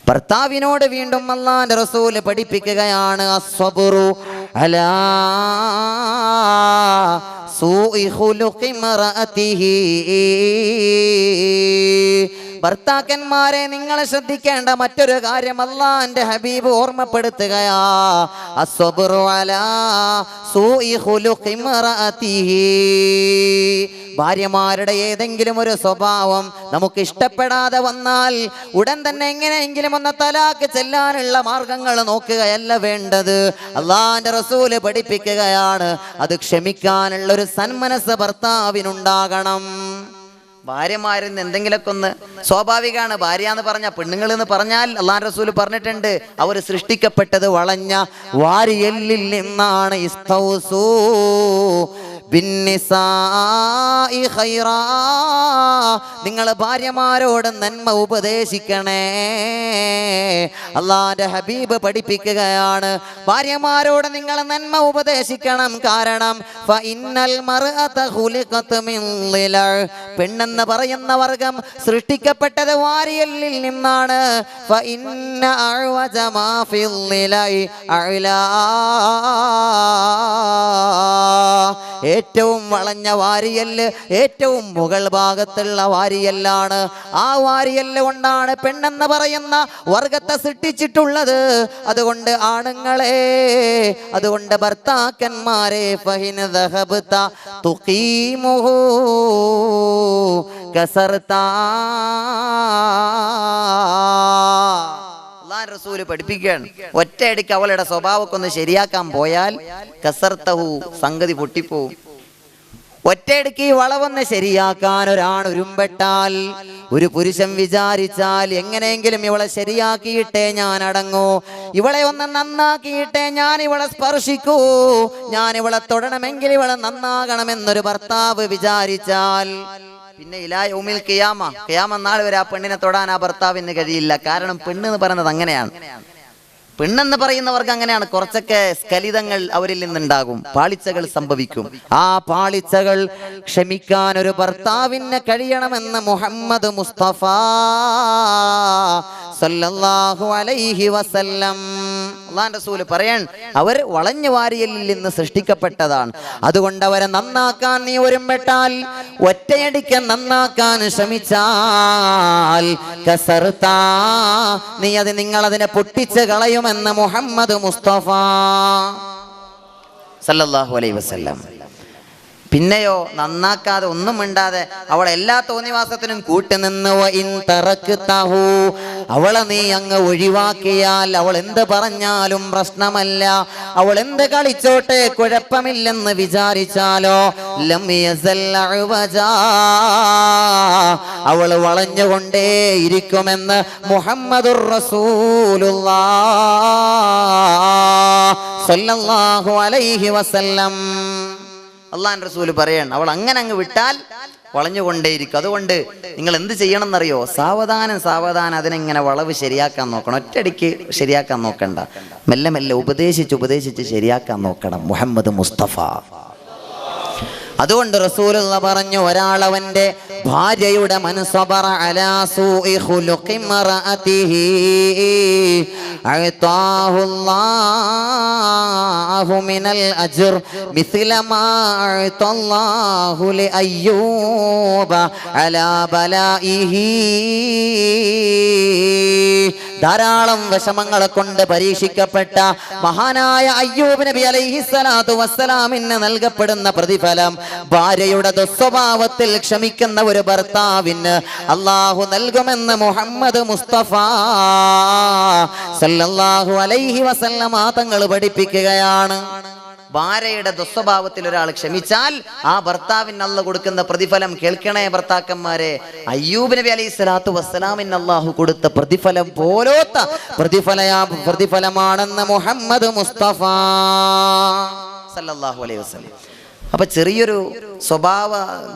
ഭർത്താവിനോട് വീണ്ടും അല്ലാഹുവിന്റെ റസൂല് പഠിപ്പിക്കുകയാണ്, അസ്സബ്റു അലാ സൂഇ ഖുലുഖി മറഅതിഹി. ഭർത്താക്കന്മാരെ നിങ്ങൾ ശ്രദ്ധിക്കേണ്ട മറ്റൊരു കാര്യം അല്ലാഹുവിന്റെ ഹബീബ് ഓർമ്മപ്പെടുത്തുകയാ, അസ്സബ്റു അലാ സൂഇ ഖുലുഖി മറഅതിഹി. ഭാര്യമാരുടെ ഏതെങ്കിലും ഒരു സ്വഭാവം നമുക്ക് ഇഷ്ടപ്പെടാതെ വന്നാൽ ഉടൻ തന്നെ എങ്ങനെയെങ്കിലും ഒന്ന് തലാക്ക് ചെല്ലാനുള്ള മാർഗങ്ങൾ നോക്കുകയല്ല വേണ്ടത്. അല്ലാഹുവിന്റെ റസൂല് പഠിപ്പിക്കുകയാണ്, അത് ക്ഷമിക്കാനുള്ള ഒരു സന്മനസ് ഭർത്താവിനുണ്ടാകണം. ഭാര്യമാരിൽ നിന്ന് എന്തെങ്കിലുമൊക്കെ ഒന്ന് സ്വാഭാവികമാണ്. ഭാര്യ എന്ന് പറഞ്ഞാൽ പെണ്ണുങ്ങൾ എന്ന് പറഞ്ഞാൽ അല്ലാഹുവിന്റെ റസൂല് പറഞ്ഞിട്ടുണ്ട്, അവർ സൃഷ്ടിക്കപ്പെട്ടത് വളഞ്ഞ വാരിയെല്ലിൽ നിന്നാണ്. ഇസ്തൗസൂ ബിന്നിസാഇ ഖൈറാ. നിങ്ങൾ ഭാര്യമാരോട് നന്മ ഉപദേശിക്കണേ. അല്ലാഹുവിന്റെ ഹബീബ് പഠിപ്പിക്കുകയാണ്, ഭാര്യമാരോട് നിങ്ങൾ നന്മ ഉപദേശിക്കണം. കാരണം ഫഇന്നൽ മർഅത ഖുലിഖത് മിൻ ളില. പെണ്ണെന്ന് പറയുന്ന വർഗം സൃഷ്ടിക്കപ്പെട്ടത് വാരിയെല്ലിൽ നിന്നാണ്. ഫഇന്ന അഅ്വജ മാ ഫിൽ ളിലൈ അഅ്ലാ. ഏറ്റവും വളഞ്ഞ വാരിയല്ല് ഏറ്റവും മുകൾ ഭാഗത്തുള്ള വാരിയല്ലാണ്. ആ വാരിയല്ല് കൊണ്ടാണ് പെണ്ണെന്ന് പറയുന്ന വർഗത്തെ സൃഷ്ടിച്ചിട്ടുള്ളത്. അതുകൊണ്ട് ആണുങ്ങളെ, അതുകൊണ്ട് ഭർത്താക്കന്മാരെ, ഫഹിൻ ദഹബത തുഖീമുഹു കസർതാ. അല്ലാഹുവിന്റെ റസൂല് പഠിപ്പിക്കുകയാണ്, ഒറ്റയടിക്ക് അവളുടെ സ്വഭാവമൊക്കെ ഒന്ന് ശരിയാക്കാൻ പോയാൽ കസർത്തഹു, സംഗതി പൊട്ടിപ്പോവും. ഒറ്റയടിക്ക് ഈ വളവൊന്ന് ശരിയാക്കാൻ ഒരാൺ ഉരുമ്പെട്ടാൽ, ഒരു പുരുഷൻ വിചാരിച്ചാൽ എങ്ങനെയെങ്കിലും ഇവളെ ശരിയാക്കിയിട്ടേ ഞാൻ അടങ്ങൂ, ഇവളെ ഒന്ന് നന്നാക്കിയിട്ടേ ഞാൻ ഇവളെ സ്പർശിക്കൂ, ഞാൻ ഇവളെ തൊടണമെങ്കിൽ ഇവളെ നന്നാകണമെന്നൊരു ഭർത്താവ് വിചാരിച്ചാൽ പിന്നെ ഇലാ യൗമിൽ ഖിയാമ, ഖിയാമ നാൾ വരെ ആ പെണ്ണിനെ തൊടാൻ ആ ഭർത്താവിന് കഴിയില്ല. കാരണം പെണ്ണെന്ന് പറയുന്നത് അങ്ങനെയാണ്. പെണ്ണെന്ന് പറയുന്നവർക്ക് അങ്ങനെയാണ്. കുറച്ചൊക്കെ സ്ഖലിതങ്ങൾ അവരിൽ നിന്നുണ്ടാകും, പാളിച്ചകൾ സംഭവിക്കും. ആ പാളിച്ചകൾ ക്ഷമിക്കാൻ ഒരു ഭർത്താവിന് കഴിയണമെന്ന് മുഹമ്മദ് മുസ്തഫ സല്ലല്ലാഹു അലൈഹി വസല്ലം അല്ലാഹുവിന്റെ റസൂൽ പറയാൻ, അവർ വളഞ്ഞ വാരിയലിൽ നിന്ന് സൃഷ്ടിക്കപ്പെട്ടതാണ്. അതുകൊണ്ട് അവരെ നന്നാക്കാൻ നീ ഒരുമ്പെട്ടാൽ, ഒറ്റയടിക്ക് നന്നാക്കാൻ ശ്രമിച്ചാൽ കസർത്താ, നീ അത് നിങ്ങളതിനെ പൊട്ടിച്ച് കളയുമെന്ന് മുഹമ്മദ് മുസ്തഫ സല്ലല്ലാഹു അലൈഹി വസല്ലം. പിന്നെയോ നന്നാക്കാതെ ഒന്നും മിണ്ടാതെ അവൾ എല്ലാ തോന്നിവാസത്തിനും കൂട്ടുനിന്ന് അവളെ നീ അങ്ങ് ഒഴിവാക്കിയാൽ, അവൾ എന്ത് പറഞ്ഞാലും പ്രശ്നമല്ല, അവൾ എന്ത് കളിച്ചോട്ടെ കുഴപ്പമില്ലെന്ന് വിചാരിച്ചാലോ, ലം യസൽ അഅ്വജാ, അവൾ വളഞ്ഞുകൊണ്ടേ ഇരിക്കുമെന്ന് മുഹമ്മദുർ റസൂലുള്ളാഹ് സ്വല്ലല്ലാഹു അലൈഹി വസല്ലം. അല്ലാഹുവിന്റെ റസൂല് പറയാണ്, അവൾ അങ്ങനെ അങ്ങ് വിട്ടാൽ വളഞ്ഞുകൊണ്ടേയിരിക്കും. അതുകൊണ്ട് നിങ്ങൾ എന്ത് ചെയ്യണം എന്നറിയോ, സാവധാനം സാവധാനം അതിനെങ്ങനെ വളവ് ശരിയാക്കാൻ നോക്കണം. ഒറ്റയടിക്ക് ശരിയാക്കാൻ നോക്കണ്ട, മെല്ലെ മെല്ലെ ഉപദേശിച്ച് ശരിയാക്കാൻ നോക്കണം. മുഹമ്മദ് മുസ്തഫ. അതുകൊണ്ട് റസൂലുള്ള പറഞ്ഞു, ഒരാളവന്റെ ഭാര്യയുടെ മനസ്സബറ അലാ സൂഇ ഖുലുഖി മറഅതിഹി അഅതാഹുല്ലാഹു മിനൽ അജ്ർ മിസ്ല മാ അഅതല്ലാഹു ലി അയ്യൂബ അലാ ബലാഇഹി. ധാരാളം വിഷമങ്ങളെ കൊണ്ട് പരീക്ഷിക്കപ്പെട്ട മഹാനായ അയ്യൂബ് നബി അലൈഹിസ്സലാത്തു വസ്സലാമിന് നൽകപ്പെടുന്ന പ്രതിഫലം ഭാര്യയുടെ ദുസ്വഭാവത്തിൽ ക്ഷമിക്കുന്ന ഒരു ഭർത്താവിന് അല്ലാഹു നൽകുമെന്ന് മുഹമ്മദ് മുസ്തഫ സല്ലല്ലാഹു അലൈഹി വസല്ലമ തങ്ങൾ പഠിപ്പിക്കുകയാണ്. ഭാര്യയുടെ ദുസ്വഭാവത്തിൽ ഒരാൾ ക്ഷമിച്ചാൽ ആ ഭർത്താവിന് അല്ലാഹു കൊടുക്കുന്ന പ്രതിഫലം കേൾക്കണേ ഭർത്താക്കന്മാരെ. അയ്യൂബ് നബി അലൈഹി സ്വലാത്തു വസ്സലാമിന് അല്ലാഹു കൊടുത്ത പ്രതിഫലം പോലോത്ത പ്രതിഫലമാണെന്ന് മുഹമ്മദ് മുസ്തഫ സല്ലല്ലാഹു അലൈഹി വസല്ലം. അപ്പൊ ചെറിയൊരു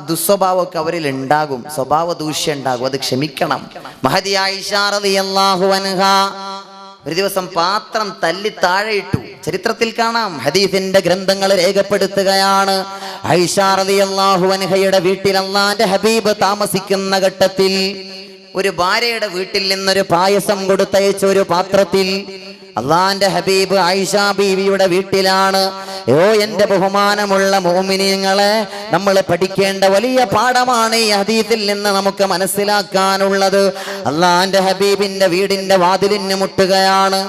ദുസ്വഭാവമൊക്കെ അവരിൽ ഉണ്ടാകും, സ്വഭാവ ദൂഷ്യം ഉണ്ടാകും, അത് ക്ഷമിക്കണം. മഹദി ആയിഷ റളിയല്ലാഹു അൻഹാ ഒരു ദിവസം പാത്രം തല്ലി താഴെയിട്ടു. ചരിത്രത്തിൽ കാണാം, ഹദീസിന്റെ ഗ്രന്ഥങ്ങൾ രേഖപ്പെടുത്തുകയാണ്. ആയിഷ റളിയല്ലാഹു അൻഹയുടെ വീട്ടിൽ അല്ലാഹുവിന്റെ ഹബീബ് താമസിക്കുന്ന ഘട്ടത്തിൽ ഒരു ഭാര്യയുടെ വീട്ടിൽ നിന്നൊരു പായസം കൊടുത്തയച്ച ഒരു പാത്രത്തിൽ അള്ളാന്റെ ഹബീബ് ആയിഷ ബീവിയുടെ വീട്ടിലാണ്. എന്റെ ബഹുമാനമുള്ള മുഅ്മിനീങ്ങളെ, നമ്മൾ പഠിക്കേണ്ട വലിയ പാഠമാണ് ഈ ഹദീസിൽ നിന്ന് നമുക്ക് മനസ്സിലാക്കാനുള്ളത്. അള്ളാന്റെ ഹബീബിന്റെ വീടിന്റെ വാതിലിന് മുട്ടുകയാണ്.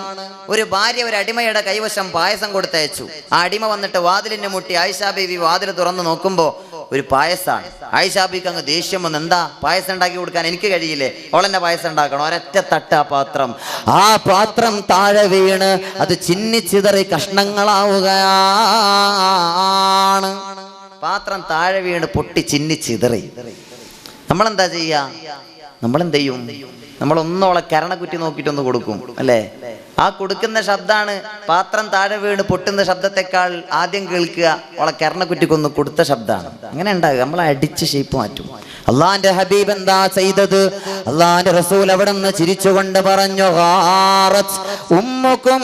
ഒരു ഭാര്യ ഒരു അടിമയുടെ കൈവശം പായസം കൊടുത്തയച്ചു. ആ അടിമ വന്നിട്ട് വാതിലിന് മുട്ടി. ആയിഷ ബീവി വാതിൽ തുറന്നു നോക്കുമ്പോ ഒരു പായസാണ്. ആയിഷ ബീവിക്ക് അങ്ങ് ദേഷ്യം വന്ന്, എന്താ പായസം ഉണ്ടാക്കി കൊടുക്കാൻ എനിക്ക് കഴിയില്ലേ, അവളെന്നെ പായസം ഉണ്ടാക്കണം. ഒരൊറ്റ തട്ട് ആ പാത്രം താഴെ വീണ് അത് ചിന്നിച്ചിതറി കഷ്ണങ്ങളാവുകയാണ്. പാത്രം താഴെ വീണ് പൊട്ടി ചിന്നിച്ചിതറി. നമ്മളെന്താ ചെയ്യാ? നമ്മളെന്ത് ചെയ്യും? നമ്മളൊന്നോളെ കരണക്കുറ്റി നോക്കിയിട്ടൊന്ന് കൊടുക്കും, അല്ലേ? ആ കൊടുക്കുന്ന ശബ്ദമാണ് പാത്രം താഴെ വീണ് പൊട്ടുന്ന ശബ്ദത്തെക്കാൾ ആദ്യം കേൾക്കുക ഓളെ കരണക്കുറ്റിക്കൊന്ന് കൊടുത്ത ശബ്ദമാണ്. അങ്ങനെ ഉണ്ടാകുക. നമ്മളെ അടിച്ച് ഷേപ്പ് മാറ്റും. അള്ളാന്റെ ഹബീബ് എന്താ ചെയ്തത്? അള്ളാന്റെ റസൂൽ അവിടെ നിന്ന് ചിരിച്ചുകൊണ്ട് പറഞ്ഞു, ഉമ്മുക്കും,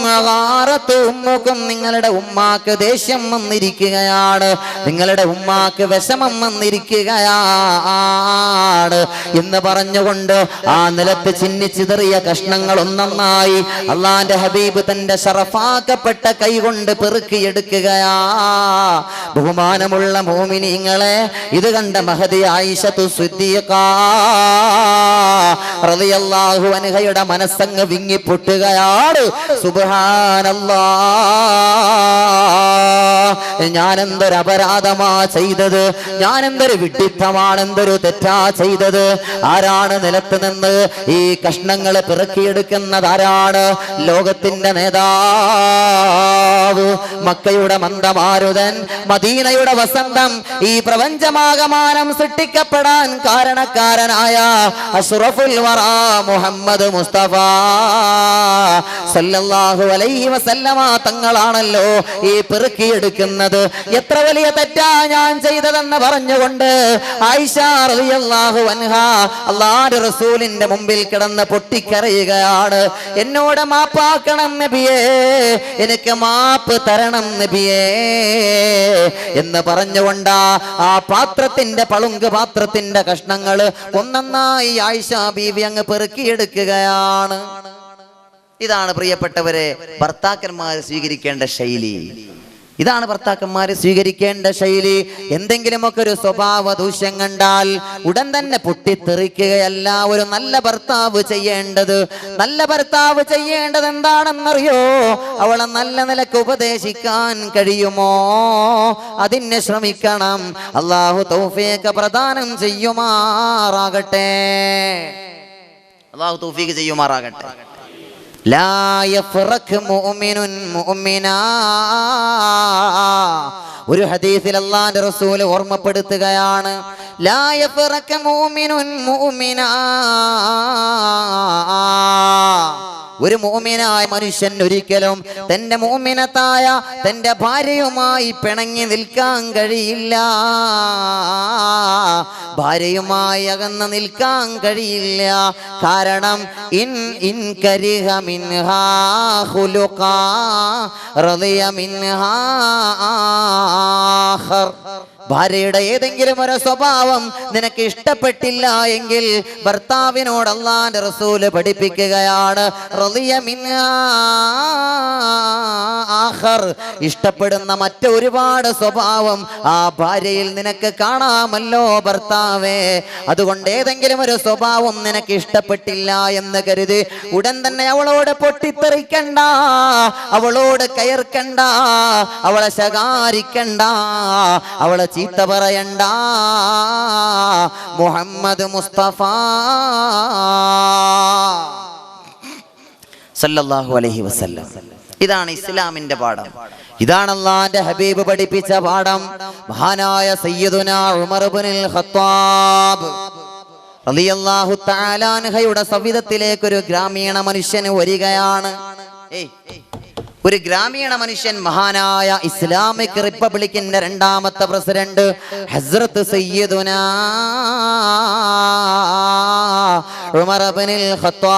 നിങ്ങളുടെ ഉമ്മാക്ക് ദേഷ്യം വന്നിരിക്കുകയാണ്, നിങ്ങളുടെ ഉമ്മാക്ക് വിഷമം വന്നിരിക്കുകയാണ് എന്ന് പറഞ്ഞുകൊണ്ട് ആ നിലത്ത് ചിന്നിച്ചിതറിയ കഷ്ണങ്ങൾ ഒന്നൊന്നായി അള്ളാന്റെ ഹബീബ് തന്റെ ശറഫാക്കപ്പെട്ട കൈ കൊണ്ട് പെറുക്കിയെടുക്കുകയാ. ബഹുമാനമുള്ള മോമിനീങ്ങളെ, ഇത് കണ്ട മഹദി ആയിഷത്തു സിദ്ദീഖ റളിയല്ലാഹു അൻഹയുടെ മനസ്സങ്ങ് വിങ്ങിപ്പൊട്ടുകയാണ്. സുബ്ഹാനല്ലാഹ്, ഞാൻ എന്തൊരു അപരാധമാ ചെയ്തത്, ഞാൻ എന്തൊരു വിഡ്ഢിത്തമാണ്, എന്തൊരു തെറ്റാ ചെയ്തത്. ആരാണ് നിലത്ത് നിന്ന് ഈ കഷ്ണങ്ങൾ പിറക്കിയെടുക്കുന്നത്? ആരാണ്? ലോകത്തിന്റെ നേതാവ്, മക്കയുടെ മന്ദമാരുതൻ, മദീനയുടെ വസന്തം, ഈ പ്രപഞ്ചമാകമാനം സൃഷ്ടിക്കപ്പെടാൻ കാരണക്കാരനായ അഷ്റഫുൽ വറാ മുഹമ്മദ് മുസ്തഫ സല്ലല്ലാഹു അലൈഹി വസല്ലമ തങ്ങളാണല്ലോ ഈ പെറുക്കിയെടുക്കുന്നത്. എത്ര വലിയ തെറ്റാ ഞാൻ ചെയ്തതെന്ന് പറഞ്ഞുകൊണ്ട് ആയിഷ റളിയല്ലാഹു അൻഹാ അല്ലാഹുവിന്റെ റസൂലിന്റെ മുമ്പിൽ കിടന്ന് പൊട്ടിക്കരയുകയാണ്. എന്നോട് മാപ്പാക്കണം നബിയേ, എനിക്ക് മാപ്പ് തരണം നബിയേ എന്ന് പറഞ്ഞുകൊണ്ടാ ആ പാത്രത്തിന്റെ പളുങ്ക് പാത്രത്തിന്റെ കഷ്ണങ്ങൾ ഒന്നൊന്നായി ആയിഷ ബീവി അങ്ങ് പെറുക്കിയെടുക്കുകയാണ്. ഇതാണ് പ്രിയപ്പെട്ടവരെ ഭർത്താക്കന്മാർ സ്വീകരിക്കേണ്ട ശൈലി. ഇതാണ് ഭർത്താക്കന്മാര് സ്വീകരിക്കേണ്ട ശൈലി. എന്തെങ്കിലുമൊക്കെ ഒരു സ്വഭാവ ദൂഷ്യം കണ്ടാൽ ഉടൻ തന്നെ പൊട്ടിത്തെറിക്കുകയല്ല ഒരു നല്ല ഭർത്താവ് ചെയ്യേണ്ടത്. നല്ല ഭർത്താവ് ചെയ്യേണ്ടത് എന്താണെന്നറിയോ? അവളെ നല്ല നിലക്ക് ഉപദേശിക്കാൻ കഴിയുമോ അതിന് ശ്രമിക്കണം. അല്ലാഹു തൗഫീഖ് പ്രദാനം ചെയ്യുമാറാകട്ടെ. അല്ലാഹു തൗഫീഖ് ചെയ്യുമാറാകട്ടെ. ലാ യഫ്റഖ് മുഅ്മിനുൻ മുഅ്മിനാ, ഒരു ഹദീസിൽ അല്ലാഹുവിന്റെ റസൂൽ ഓർമ്മപ്പെടുത്തുകയാണ്, ലാ യഫ്റഖ് മുഅ്മിനുൻ മുഅ്മിനാ, ഒരു മുഅ്മിനായ മനുഷ്യൻ ഒരിക്കലും തന്റെ മുഅ്മിനത്തായ തന്റെ ഭാര്യയുമായി പിണങ്ങി നിൽക്കാൻ കഴിയില്ല, ഭാര്യയുമായി അകന്ന് നിൽക്കാൻ കഴിയില്ല. കാരണം ഇൻ കരിഹ മിൻഹാ ഖുലുഖാ റളിയ മിൻഹാ ആഖർ, ഭാര്യയുടെ ഏതെങ്കിലും ഒരു സ്വഭാവം നിനക്ക് ഇഷ്ടപ്പെട്ടില്ല എങ്കിൽ ഭർത്താവിനോട് അല്ലാഹുവിന്റെ റസൂല് പഠിപ്പിക്കുകയാണ്, റളിയ മിൻഹാ ആഖർ, ഇഷ്ടപ്പെടുന്ന മറ്റൊരുപാട് സ്വഭാവം ആ ഭാര്യയിൽ നിനക്ക് കാണാമല്ലോ ഭർത്താവേ. അതുകൊണ്ട് ഏതെങ്കിലും ഒരു സ്വഭാവം നിനക്ക് ഇഷ്ടപ്പെട്ടില്ല എന്ന് കരുതി ഉടൻ തന്നെ അവളോട് പൊട്ടിത്തെറിക്കണ്ട, അവളോട് കയർക്കണ്ട, അവളെ ശകാരിക്കണ്ട, അവളെ ചീത്ത പറയണ്ട. മുഹമ്മദ് മുസ്തഫ സല്ലല്ലാഹു അലൈഹി വസല്ലം. ഇതാണ് ഇസ്ലാമിന്റെ പാഠം. ഇതാണ് അല്ലാഹുവിന്റെ ഹബീബ് പഠിപ്പിച്ച പാഠം. മഹാനായ സയ്യിദുനാ ഉമർ ഇബ്നുൽ ഖത്താബ് റളിയല്ലാഹു തആല അൻഹയുടെ സവിധത്തിലേക്ക് ഒരു ഗ്രാമീണ മനുഷ്യൻ വരികയാണ്. ഒരു ഗ്രാമീണ മനുഷ്യൻ, മഹാനായ ഇസ്ലാമിക് റിപ്പബ്ലിക്കിന്റെ 2ാമത്തെ പ്രസിഡന്റ് ഹസ്രത്ത് സയ്യിദുനാ ഉമർ ഇബ്നുൽ ഖത്താബ്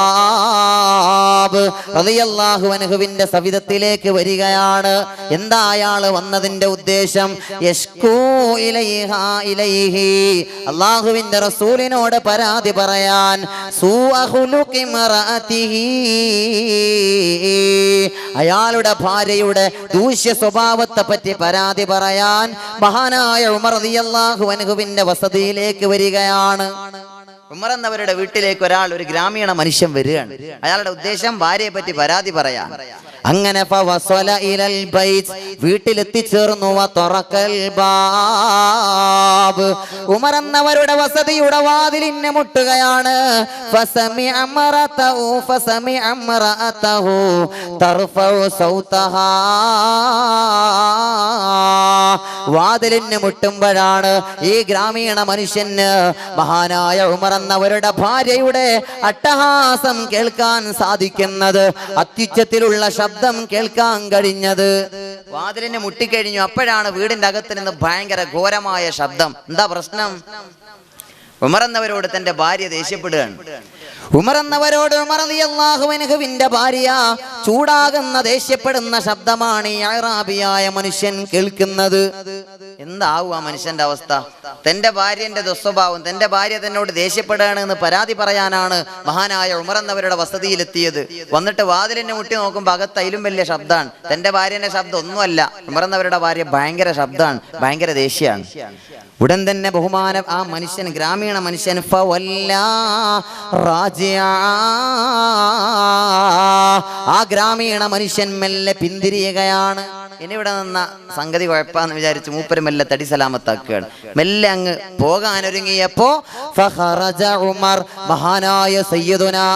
റളിയല്ലാഹു അൻഹുവിന്റെ സവിധത്തിലേക്ക് വരികയാണ്. എന്താ അയാൾ വന്നതിന്റെ ഉദ്ദേശം? യഷ്കൂ ഇലൈഹി, അല്ലാഹുവിന്റെ റസൂലിനോട് പരാതി പറയാൻ. സൂഅ ഖുലുഖി മറഅതിഹി, അയാളുടെ ഭാര്യയുടെ ദൂഷ്യ സ്വഭാവത്തെ പറ്റി പരാതി പറയാൻ മഹാനായ ഉമർ റളിയല്ലാഹു അൻഹുവിന്റെ വസതിയിലേക്ക് വരികയാണ്. ഉമർ എന്നവരുടെ വീട്ടിലേക്ക് ഒരു ഗ്രാമീണ മനുഷ്യൻ വരികയാണ്. അയാളുടെ ഉദ്ദേശം ഭാര്യയെ പറ്റി പരാതി പറയാൻ. അങ്ങനെ വീട്ടിലെത്തിച്ചേർന്നു. ഉമർ എന്നവരുടെ വസതിയുടെ വാതിലിനെ മുട്ടുകയാണ്. വാതിലിന് മുട്ടുമ്പോഴാണ് ഈ ഗ്രാമീണ മനുഷ്യന് മഹാനായ ഉമർ എന്നവരുടെ ഭാര്യയുടെ അട്ടഹാസം കേൾക്കാൻ സാധിക്കുന്നത്, അത്യുച്ചത്തിലുള്ള ശബ്ദം കേൾക്കാൻ കഴിഞ്ഞത്. വാതിലിന് മുട്ടിക്കഴിഞ്ഞു. അപ്പോഴാണ് വീടിന്റെ അകത്ത് നിന്ന് ഭയങ്കര ഘോരമായ ശബ്ദം. എന്താ പ്രശ്നം? ഉമർ എന്നവരോട് തന്റെ ഭാര്യ ദേഷ്യപ്പെടുകയാണ്. ഉമർ എന്നവരോട് ഉമർ റളിയല്ലാഹു അൻഹുവിന്റെ ഭാര്യ ചൂടാകുന്ന, ദേഷ്യപ്പെടുന്ന ശബ്ദമാണ് ഈ അറാബിയായ മനുഷ്യൻ കേൾക്കുന്നത്. എന്താവും ആ മനുഷ്യന്റെ അവസ്ഥ? തന്റെ ഭാര്യന്റെ ദുസ്വഭാവം, തന്റെ ഭാര്യ തന്നോട് ദേഷ്യപ്പെടുകയാണ് എന്ന് പരാതി പറയാനാണ് മഹാനായ ഉമർ എന്നവരുടെ വസതിയിലെത്തിയത്. വന്നിട്ട് വാതിലിനെ മുട്ടി നോക്കുമ്പോൾ അകത്തയിലും വലിയ ശബ്ദമാണ്. തന്റെ ഭാര്യന്റെ ശബ്ദം ഒന്നുമല്ല, ഉമർ എന്നവരുടെ ഭാര്യ ഭയങ്കര ശബ്ദമാണ്, ഭയങ്കര ദേഷ്യമാണ്. ഉടൻ തന്നെ ബഹുമാനം ആ മനുഷ്യൻ, ഗ്രാമീണ മനുഷ്യൻ ആ ഗ്രാമീണ മനുഷ്യൻ മെല്ലെ പിന്തിരിയുകയാണ്. ഇനി ഇവിടെ നിന്ന സംഗതി കുഴപ്പാന്ന് വിചാരിച്ച് മൂപ്പര് മെല്ലെ തടി സലാമത്താക്കുകയാണ്. മെല്ലെ അങ്ങ് പോകാനൊരുങ്ങിയപ്പോ ഉമർ, മഹാനായ സയ്യിദുനാ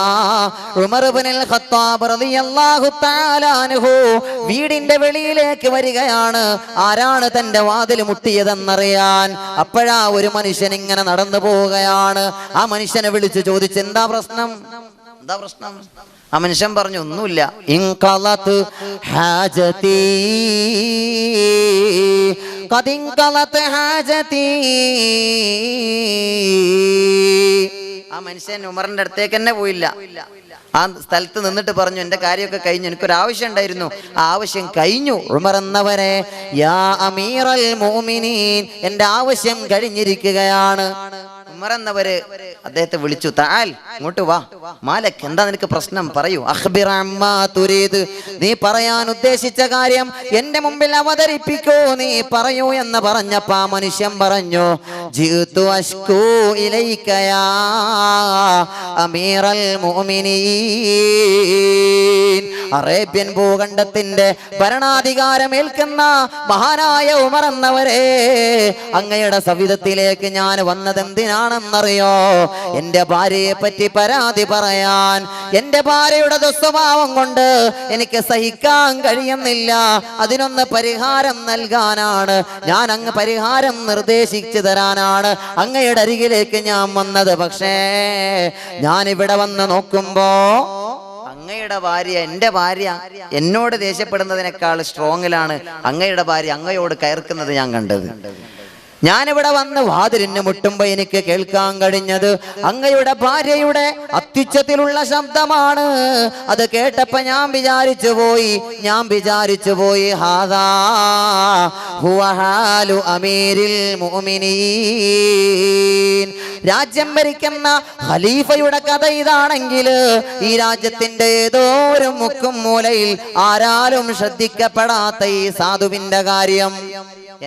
ഉമർ ഇബ്നുൽ ഖത്താബ് റളിയല്ലാഹു തആല അൻഹു വീടിന്റെ വെളിയിലേക്ക് വരികയാണ്. ആരാണ് തന്റെ വാതിൽ മുട്ടിയതെന്നറിയാൻ. അപ്പോഴാ ഒരു മനുഷ്യൻ ഇങ്ങനെ നടന്നു പോവുകയാണ്. ആ മനുഷ്യനെ വിളിച്ചു ചോദിച്ചു, എന്താ പ്രശ്നം? എന്താ പ്രശ്നം? ആ മനുഷ്യൻ പറഞ്ഞു, ഒന്നുമില്ല. ഇൻഖലത് ഹാജതി, ഖദ് ഇൻഖലത് ഹാജതി. ആ മനുഷ്യൻ ഉമറിന്റെ അടുത്തേക്ക് തന്നെ പോയില്ല. ആ സ്ഥലത്ത് നിന്നിട്ട് പറഞ്ഞു, എന്റെ കാര്യമൊക്കെ കഴിഞ്ഞു, എനിക്കൊരാവശ്യം ഉണ്ടായിരുന്നു, ആ ആവശ്യം കഴിഞ്ഞു. ഉമർ എന്നവരെ, യാ അമീറൽ മുഅ്മിനീൻ, എന്റെ ആവശ്യം കഴിഞ്ഞിരിക്കുകയാണ്. ഉമർ എന്നവര് അദ്ദേഹത്തെ വിളിച്ചു, തആൽ, ഇങ്ങോട്ട് വാ. മാലക്, എന്താ നിനക്ക് പ്രശ്നം? പറയൂ. അഖ്ബിർ അമ്മാ തുരീദ്, നീ പറയാൻ ഉദ്ദേശിച്ച കാര്യം എന്റെ മുമ്പിൽ അവതരിപ്പിക്കൂ, നീ പറയൂ എന്ന് പറഞ്ഞപ്പോൾ ആ മനുഷ്യൻ പറഞ്ഞു, ജിഅ്തു അശ്കൂ ഇലൈക യാ അമീറൽ മുഅ്മിനീൻ. അറേബ്യൻ ഭൂഖണ്ഡത്തിന്റെ ഭരണാധികാരം ഏൽക്കുന്ന മഹാനായ ഉമർ എന്നവരെ, അങ്ങയുടെ സവിധത്തിലേക്ക് ഞാൻ വന്നത് എന്തിനാണെന്നറിയോ? എന്റെ ഭാര്യയെ പറ്റി പരാതി പറയാൻ. എന്റെ ഭാര്യയുടെ ദുസ്വഭാവം കൊണ്ട് എനിക്ക് സഹിക്കാൻ കഴിയുന്നില്ല. അതിനൊന്ന് പരിഹാരം നൽകാനാണ് ഞാൻ, അങ്ങ് പരിഹാരം നിർദ്ദേശിച്ചു തരാനാണ് അങ്ങയുടെ അരികിലേക്ക് ഞാൻ വന്നത്. പക്ഷേ ഞാൻ ഇവിടെ വന്ന് നോക്കുമ്പോ അങ്ങയുടെ ഭാര്യ, എന്റെ ഭാര്യ എന്നോട് ദേഷ്യപ്പെടുന്നതിനേക്കാൾ സ്ട്രോങ്ങിലാണ് അങ്ങയുടെ ഭാര്യ അങ്ങയോട് കയർക്കുന്നത് ഞാൻ കണ്ടത്. ഞാനിവിടെ വന്ന് വാതിലിന് മുട്ടുമ്പോ എനിക്ക് കേൾക്കാൻ കഴിഞ്ഞത് അങ്ങയുടെ ഭാര്യയുടെ അത്യുച്ചത്തിലുള്ള ശബ്ദമാണ്. അത് കേട്ടപ്പോ ഞാൻ വിചാരിച്ചു പോയി ഹാദാ ഹുവ ഹാലു അമീരിൽ മുഅ്മിനീൻ. രാജ്യം ഭരിക്കുന്ന ഖലീഫയുടെ കഥ ഇതാണെങ്കിൽ ഈ രാജ്യത്തിന്റെ ഏതോ ഒരു മുക്കും മൂലയിൽ ആരാലും ശ്രദ്ധിക്കപ്പെടാത്ത ഈ സാധുവിന്റെ കാര്യം,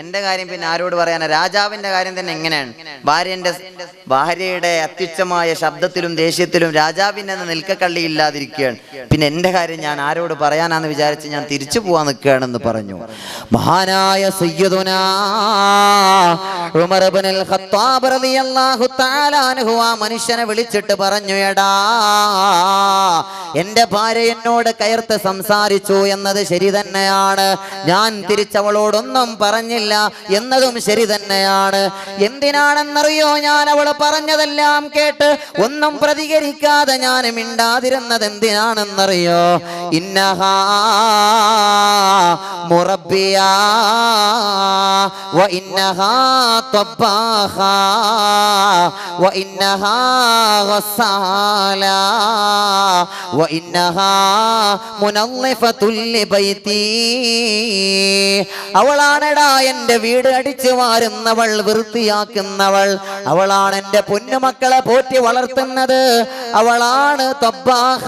എന്റെ കാര്യം പിന്നെ ആരോട് പറയാനാ? രാജാവിന്റെ കാര്യം തന്നെ എങ്ങനെയാണ്? ഭാര്യയുടെ അത്യുച്ചമായ ശബ്ദത്തിലും ദേഷ്യത്തിലും രാജാവിന്റെ നിൽക്കക്കള്ളി ഇല്ലാതിരിക്കുകയാണ്. പിന്നെ എന്റെ കാര്യം ഞാൻ ആരോട് പറയാനാന്ന് വിചാരിച്ച് ഞാൻ തിരിച്ചു പോവാൻ നിൽക്കുകയാണെന്ന് പറഞ്ഞു. മഹാനായ സയ്യിദുനാ ഉമർ ഇബ്നുൽ ഖത്താബ് റളിയല്ലാഹു തആല അൻഹു ആ മനുഷ്യനെ വിളിച്ചിട്ട് പറഞ്ഞു, എടാ, എന്റെ ഭാര്യ എന്നോട് കയർത്ത് സംസാരിച്ചു എന്നത് ശരി തന്നെയാണ്, ഞാൻ തിരിച്ചവളോടൊന്നും പറഞ്ഞില്ല എന്നതും ശരി തന്നെയാണ്. എന്തിനാണെന്നറിയോ ഞാൻ അവൾ പറഞ്ഞതെല്ലാം കേട്ട് ഒന്നും പ്രതികരിക്കാതെ ഞാൻ മിണ്ടാതിരുന്നത് എന്തിനാണെന്നറിയോ? ഇന്നഹാ മുറബ്ബിയാ വ ഇന്നഹാ തബ്ബാഹാ വ ഇന്നഹാ ഗസ്സാലാ വ ഇന്നഹാ മുനള്ളിഫത്തുൽ ലിബൈതി. അവളാണെടാ എൻ്റെ വീട് അടിച്ചു വാരുന്നവൾ, വൃത്തിയാക്കുന്നവൾ. അവളാണ് എൻ്റെ പൊന്നുമക്കളെ പോറ്റി വളർത്തുന്നത്. അവളാണ് തബ്ബാഹ,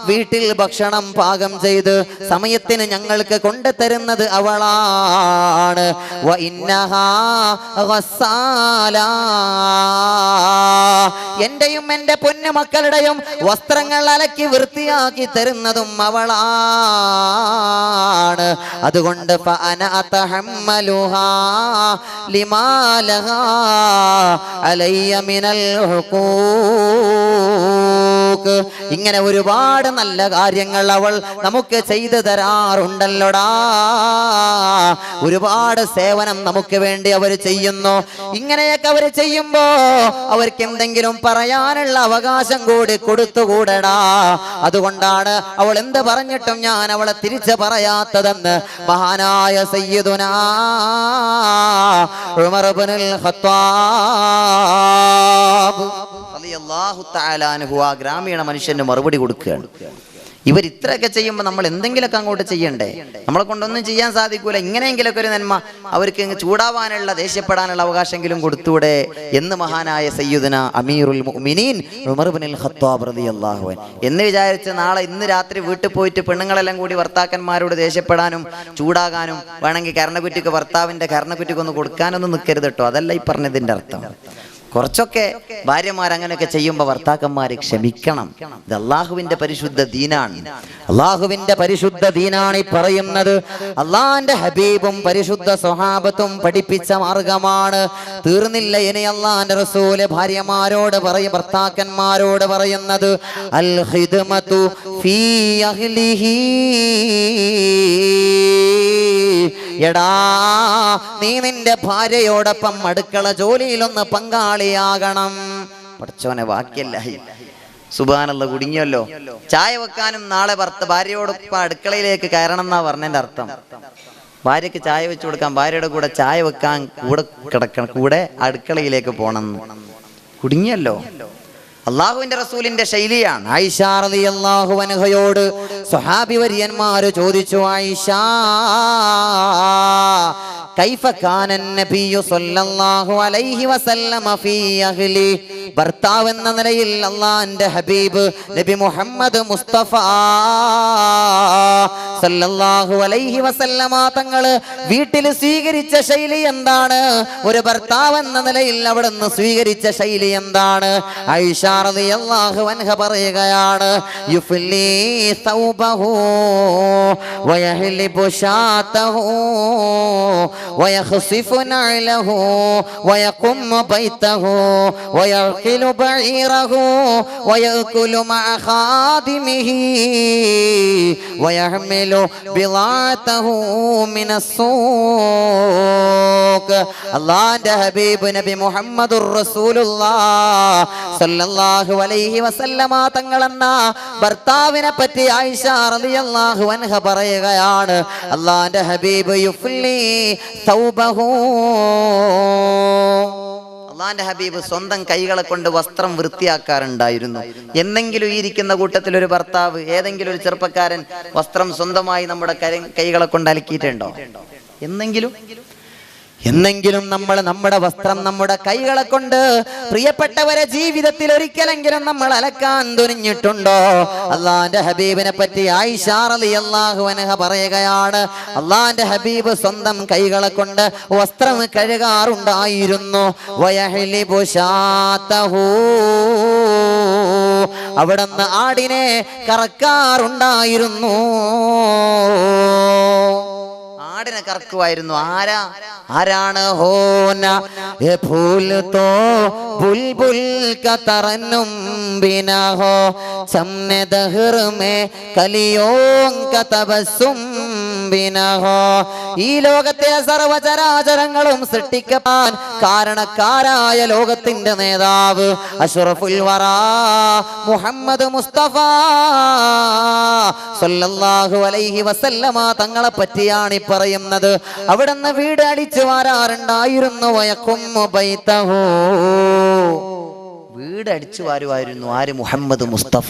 വീട്ടിൽ ഭക്ഷണം പാകം ചെയ്ത് സമയത്തിന് ഞങ്ങൾക്ക് കൊണ്ടുതരുന്നത് അവളാണ്. വ ഇന്നഹാ ഗസ്സാലാ, എന്റെയും എൻ്റെ പൊന്നുമക്കളുടെയും വസ്ത്രങ്ങൾ അലക്കി വൃത്തിയാക്കി തരുന്നതും അവളാണ്. അതുകൊണ്ട് ഫഅന അതഹമ്മലുഹാ ലിമാ ലഹാ അലയ്യ മിനൽ ഹുഖൂഖ്. ഇങ്ങനെ ഒരുപാട് നല്ല കാര്യങ്ങൾ അവൾ നമുക്ക് ചെയ്തു തരാറുണ്ടല്ലോടാ. ഒരുപാട് സേവനം നമുക്ക് വേണ്ടി അവർ ചെയ്യുന്നു. ഇങ്ങനെയൊക്കെ അവർ ചെയ്യുമ്പോ അവർക്ക് എന്തെങ്കിലും പറയാനുള്ള അവകാശം കൂടി കൊടുത്തുകൂടടാ. അതുകൊണ്ടാണ് അവൾ എന്ത് പറഞ്ഞിട്ടും ഞാൻ അവളെ തിരിച്ചു പറയാത്തതെന്ന് മഹാനായ സയ്യിദുനാ ഉമർ ഇബ്നുൽ ഖത്താബ് റളിയല്ലാഹു തആല അൻഹു ആ ഗ്രാമീണ മനുഷ്യന് മറുപടി കൊടുക്കുകയാണ്. ഇവർ ഇത്രയൊക്കെ ചെയ്യുമ്പോൾ നമ്മൾ എന്തെങ്കിലുമൊക്കെ അങ്ങോട്ട് ചെയ്യണ്ടേ? നമ്മളെ കൊണ്ടൊന്നും ചെയ്യാൻ സാധിക്കൂല. ഇങ്ങനെയെങ്കിലൊക്കെ ഒരു നന്മ അവർക്ക് ദേഷ്യപ്പെടാനുള്ള അവകാശമെങ്കിലും കൊടുത്തൂടെ എന്ന് മഹാനായ സയ്യിദുനാ അമീറുൽ മുഅ്മിനീൻ ഉമർ ഇബ്നുൽ ഖത്താബ് റളിയല്ലാഹു അൻഹു എന്ന് വിചാരിച്ച് ഇന്ന് രാത്രി വീട്ടിൽ പോയിട്ട് പെണ്ണുങ്ങളെല്ലാം കൂടി ഭർത്താക്കന്മാരോട് ദേഷ്യപ്പെടാനും ചൂടാകാനും വേണമെങ്കിൽ കരണക്കുറ്റിക്ക് ഭർത്താവിന്റെ കരണക്കുറ്റിക്ക് ഒന്ന് കൊടുക്കാനൊന്നും നിൽക്കരുത് കേട്ടോ. അതല്ല ഈ പറഞ്ഞതിന്റെ അർത്ഥം. കുറച്ചൊക്കെ ഭാര്യമാർ അങ്ങനെയൊക്കെ ചെയ്യുമ്പോൾ ഭർത്താക്കന്മാരെ ക്ഷമിക്കണം. ഇത് അള്ളാഹുവിന്റെ പരിശുദ്ധ ദീനാണ്. അള്ളാഹുവിന്റെ പരിശുദ്ധ ദീനാണ് ഈ പറയുന്നത്. അള്ളാഹിന്റെ ഹബീബും പരിശുദ്ധ സ്വഹാബത്തും പഠിപ്പിച്ച മാർഗമാണ്. തീർന്നില്ല, ഇനി അള്ളാഹിന്റെ റസൂല് ഭാര്യമാരോട് ഭർത്താക്കന്മാരോട് പറയുന്നത് അൽ ഖിദ്മതു ഫീ അഹ്ലിഹി. എടാ, നീ നിന്റെ ഭാര്യയോടൊപ്പം അടുക്കള ജോലിയിലൊന്ന് പങ്കാളിയാകണം. പഠിച്ചോനെ വാക്യല്ല, സുബ്ഹാനല്ലാഹ്, കുടുങ്ങിയല്ലോ. ചായ വെക്കാനും നാളെ ഭാര്യയോടൊപ്പം അടുക്കളയിലേക്ക് കയറണം എന്നാ പറഞ്ഞതിന്റെ അർത്ഥം. ഭാര്യക്ക് ചായ വെച്ചു കൊടുക്കാൻ, ഭാര്യയുടെ കൂടെ ചായ വെക്കാൻ കൂടെ അടുക്കളയിലേക്ക് പോണം. കുടുങ്ങിയല്ലോ. അള്ളാഹുവിന്റെ റസൂലിന്റെ ശൈലിയാണ്. ആയിഷ റളിയല്ലാഹു അൻഹയോട് സ്വഹാബി വര്യന്മാര് ചോദിച്ചു, ആയിഷ കൈഫ കാന നബിയു സ്വല്ലല്ലാഹു അലൈഹി വസല്ലമ ഫീ അഹ്ലി. ഭർത്താവ് എന്ന നിലയിൽ അള്ളാഹിന്റെ ഹബീബ് നബി മുഹമ്മദ് മുസ്തഫ സല്ലല്ലാഹു അലൈഹി വസല്ലമ തങ്ങള് വീട്ടിൽ സ്വീകരിച്ച ശൈലി എന്താണ്? ഒരു ഭർത്താവ് എന്ന നിലയിൽ അവിടുന്ന് സ്വീകരിച്ച ശൈലി എന്താണ്? ആയിഷ റളിയല്ലാഹു അൻഹ പറയുകയാണ്, യുഫ്ലി സൗബഹു വയഹ്ലിബു ശാതഹു വയഖ്സിഫു നഅലഹു വയഖുമ്മു ബൈതഹു വയഖിലു ബഈറഹു വയഅകുലു മഅ ഖാദിമിഹി വയഹ്മിലു ബിളാതഹു മിനസ്സൂഖ്. അല്ലാഹുവിന്റെ ഹബീബ് നബി മുഹമ്മദുർ റസൂലുള്ളാഹ് സല്ലല്ലാഹു അലൈഹി വസല്ലമ തങ്ങളെന്ന ഭർത്താവിനെ പറ്റി ആയിഷ റളിയല്ലാഹു അൻഹ പറയുകയാണ്, അല്ലാഹുവിന്റെ ഹബീബ് യുഫ്ലി തൗബഹു. അള്ളാന്റെ ഹബീബ് സ്വന്തം കൈകളെ കൊണ്ട് വസ്ത്രം വൃത്തിയാക്കാറുണ്ടായിരുന്നു. എന്നെങ്കിലും ഈ ഇരിക്കുന്ന കൂട്ടത്തിൽ ഒരു ഭർത്താവ്, ഏതെങ്കിലും ഒരു ചെറുപ്പക്കാരൻ വസ്ത്രം സ്വന്തമായി നമ്മുടെ കൈകളെ കൊണ്ട് അലക്കിയിട്ടുണ്ടോ? എന്നെങ്കിലും നമ്മൾ നമ്മുടെ വസ്ത്രം നമ്മുടെ കൈകളെ കൊണ്ട് പ്രിയപ്പെട്ടവരെ ജീവിതത്തിൽ ഒരിക്കലെങ്കിലും നമ്മൾ അലക്കാൻ തുനിഞ്ഞിട്ടുണ്ടോ? അള്ളാന്റെ ഹബീബിനെ പറ്റി ആയിഷ റളിയല്ലാഹു അൻഹ പറയുകയാണ്, അള്ളാന്റെ ഹബീബ് സ്വന്തം കൈകളെ കൊണ്ട് വസ്ത്രം കഴുകാറുണ്ടായിരുന്നു. വയഹ്ലിബു ശാതഹു, അവിടുന്ന് ആടിനെ കറക്കാറുണ്ടായിരുന്നു. നാടിനെ കറക്കുമായിരുന്നു. ആരാണ് ഹോന ഏ ഫൂൽ തോ ബുൽബുൽ ക തറന്നും ബിനാ ഹോ ചമ്നെ ദഹർ മേ കലിയോം ക തബസ്സും ബിനാ ഹോ. ഈ ലോകത്തെ സർവചരാചരങ്ങളും സൃഷ്ടിക്കാൻ കാരണക്കാരായ ലോകത്തിന്റെ നേതാവ് അഷ്റഫുൽ വറാ മുഹമ്മദ് മുസ്തഫ സല്ലല്ലാഹു അലൈഹി വസല്ലമ തങ്ങളെ പറ്റിയാണ് ഈ പറയുന്നത്. അവിടുന്ന് വീട് അടിച്ചു വാരാറുണ്ടായിരുന്നു. വയഖുമ്മു ബൈതഹു, വീട് അടിച്ചു വാരുമായിരുന്നു. ആര്? മുഹമ്മദ് മുസ്തഫ.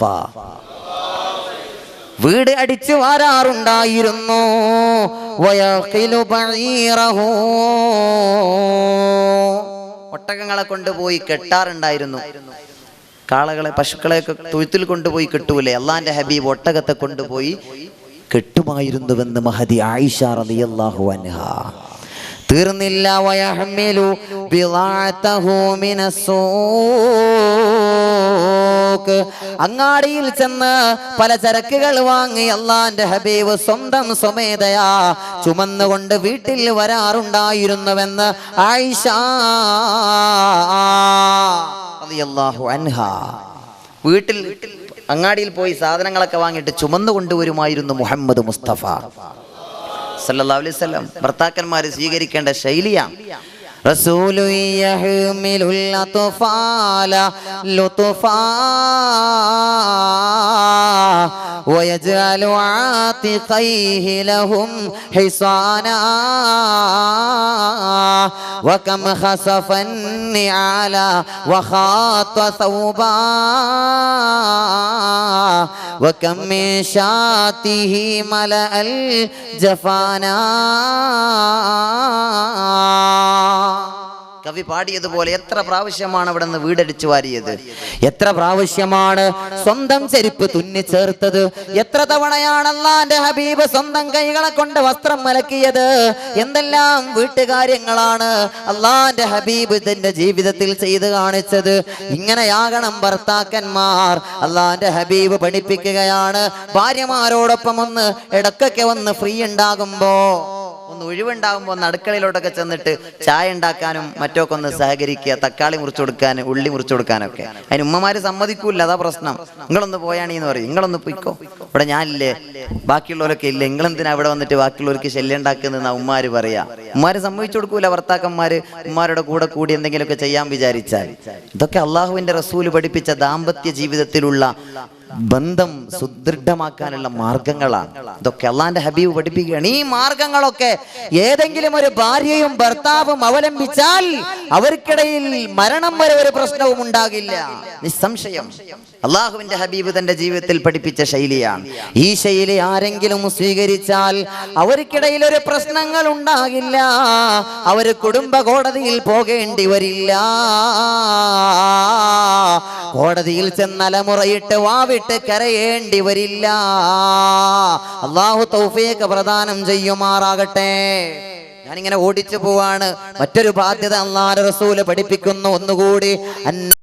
വീട് അടിച്ചു വാരാറുണ്ടായിരുന്നു. വയഖിലു ബഈറഹു, ഒട്ടകങ്ങളെ കൊണ്ടുപോയി കെട്ടാറുണ്ടായിരുന്നു. കാളകളെ പശുക്കളെയൊക്കെ തൊഴുത്തിൽ കൊണ്ടുപോയി കെട്ടൂലേ, അള്ളാന്റെ ഹബീബ് ഒട്ടകത്തെ കൊണ്ടുപോയി കെട്ടുമായിരുന്നുവെന്ന് മഹദി ആയിഷ റളിയല്ലാഹു അൻഹാ. തീർന്നില്ല. വയഹ്മിലു ബിളാഅതഹു മിനസ്സൂഖ്, അങ്ങാടിയിൽ ചെന്ന് പല ചരക്കുകൾ വാങ്ങി അള്ളാന്റെ ഹബീബ് സ്വന്തം സ്വമേധയാ ചുമന്നുകൊണ്ട് വീട്ടിൽ വരാറുണ്ടായിരുന്നുവെന്ന് ആയിഷ റളിയല്ലാഹു അൻഹാ. വീട്ടിൽ അങ്ങാടിയിൽ പോയി സാധനങ്ങളൊക്കെ വാങ്ങിയിട്ട് ചുമന്നു കൊണ്ടുവരുമായിരുന്നു മുഹമ്മദ് മുസ്തഫ സല്ലല്ലാഹു അലൈഹി വസല്ലം. ഭർത്താക്കന്മാര് സ്വീകരിക്കേണ്ട ശൈലിയാണ്. റസൂലു യഹ്മിലുൽ അത്ഫാല ലുത്ഫാ വയജ്അലു ആതിഖൈഹി ലഹും ഹിസാനാ വകം ഖസഫൻ നിഅല വഖാത സൗബാ വകം മിൻ ശാതിഹി മലഅൽ ജഫാനാ. കവി പാടിയതുപോലെ എത്ര പ്രാവശ്യമാണ് അവിടെ നിന്ന് വീടടിച്ചു വാരിയത്, എത്ര പ്രാവശ്യമാണ് സ്വന്തം ചെരുപ്പ് തുന്നിച്ചേർത്തത്, എത്ര തവണയാണ് അല്ലാഹുവിന്റെ ഹബീബ് സ്വന്തം കൈകളെ കൊണ്ട് വസ്ത്രം മലക്കിയത്. എന്തെല്ലാം വീട്ടുകാര്യങ്ങളാണ് അല്ലാഹുവിന്റെ ഹബീബ് തന്റെ ജീവിതത്തിൽ ചെയ്ത് കാണിച്ചത്. ഇങ്ങനെയാകണം ഭർത്താക്കന്മാർ. അല്ലാഹുവിന്റെ ഹബീബ് പഠിപ്പിക്കുകയാണ്. ഭാര്യമാരോടൊപ്പം ഒന്ന് ഇടക്കൊക്കെ ഒന്ന് ഫ്രീ ഉണ്ടാകുമ്പോ, ഒന്ന് ഒഴിവുണ്ടാകുമ്പോൾ ഒന്ന് അടുക്കളയിലോട്ടൊക്കെ ചെന്നിട്ട് ചായ ഉണ്ടാക്കാനും മറ്റൊക്കെ ഒന്ന് സഹകരിക്കുക. തക്കാളി മുറിച്ചു കൊടുക്കാനും ഉള്ളി മുറിച്ചു കൊടുക്കാനൊക്കെ. അതിന് ഉമ്മമാര് സമ്മതിക്കൂല്ല, അതാ പ്രശ്നം. നിങ്ങളൊന്ന് പോയാണീന്ന് പറയും. നിങ്ങളൊന്ന് പോയിക്കോ, ഇവിടെ ഞാനില്ലേ, ബാക്കിയുള്ളവരൊക്കെ ഇല്ലേ, നിങ്ങളെന്തിനാ ഇവിടെ വന്നിട്ട് ബാക്കിയുള്ളവർക്ക് ശല്യം ഉണ്ടാക്കുന്നതെന്നാ ഉമ്മാര് പറയാ. ഉമ്മാര് സമ്മതിച്ചു കൊടുക്കൂല. ഭർത്താക്കന്മാര് ഉമ്മാരുടെ കൂടെ കൂടി എന്തെങ്കിലുമൊക്കെ ചെയ്യാൻ വിചാരിച്ചാൽ. ഇതൊക്കെ അള്ളാഹുവിന്റെ റസൂല് പഠിപ്പിച്ച ദാമ്പത്യ ജീവിതത്തിലുള്ള ബന്ധം സുദൃഢമാക്കാനുള്ള മാർഗങ്ങളാണ്. ഇതൊക്കെ അള്ളാന്റെ ഹബീബ് പഠിപ്പിക്കുകയാണ്. ഈ മാർഗങ്ങളൊക്കെ ഏതെങ്കിലും ഒരു ഭാര്യയും ഭർത്താവും അവലംബിച്ചാൽ അവർക്കിടയിൽ മരണം വരെ ഒരു പ്രശ്നവും ഉണ്ടാകില്ല, നിസ്സംശയം. അള്ളാഹുവിന്റെ ഹബീബ് തന്റെ ജീവിതത്തിൽ പഠിപ്പിച്ച ശൈലിയാണ്. ഈ ശൈലി ആരെങ്കിലും സ്വീകരിച്ചാൽ അവർക്കിടയിൽ ഒരു പ്രശ്നങ്ങൾ ഉണ്ടാകില്ല. അവര് കുടുംബ കോടതിയിൽ പോകേണ്ടി വരില്ല. കോടതിയിൽ ചെന്നലമുറയിട്ട് വാവിട്ട് കരയേണ്ടി വരില്ല. അള്ളാഹു തൗഫീഖ് പ്രദാനം ചെയ്യുമാറാകട്ടെ. ഞാനിങ്ങനെ ഓടിച്ചു പോവാണ്. മറ്റൊരു ബാധ്യത അല്ലാഹുവിന്റെ റസൂല് പഠിപ്പിക്കുന്നു ഒന്നുകൂടി.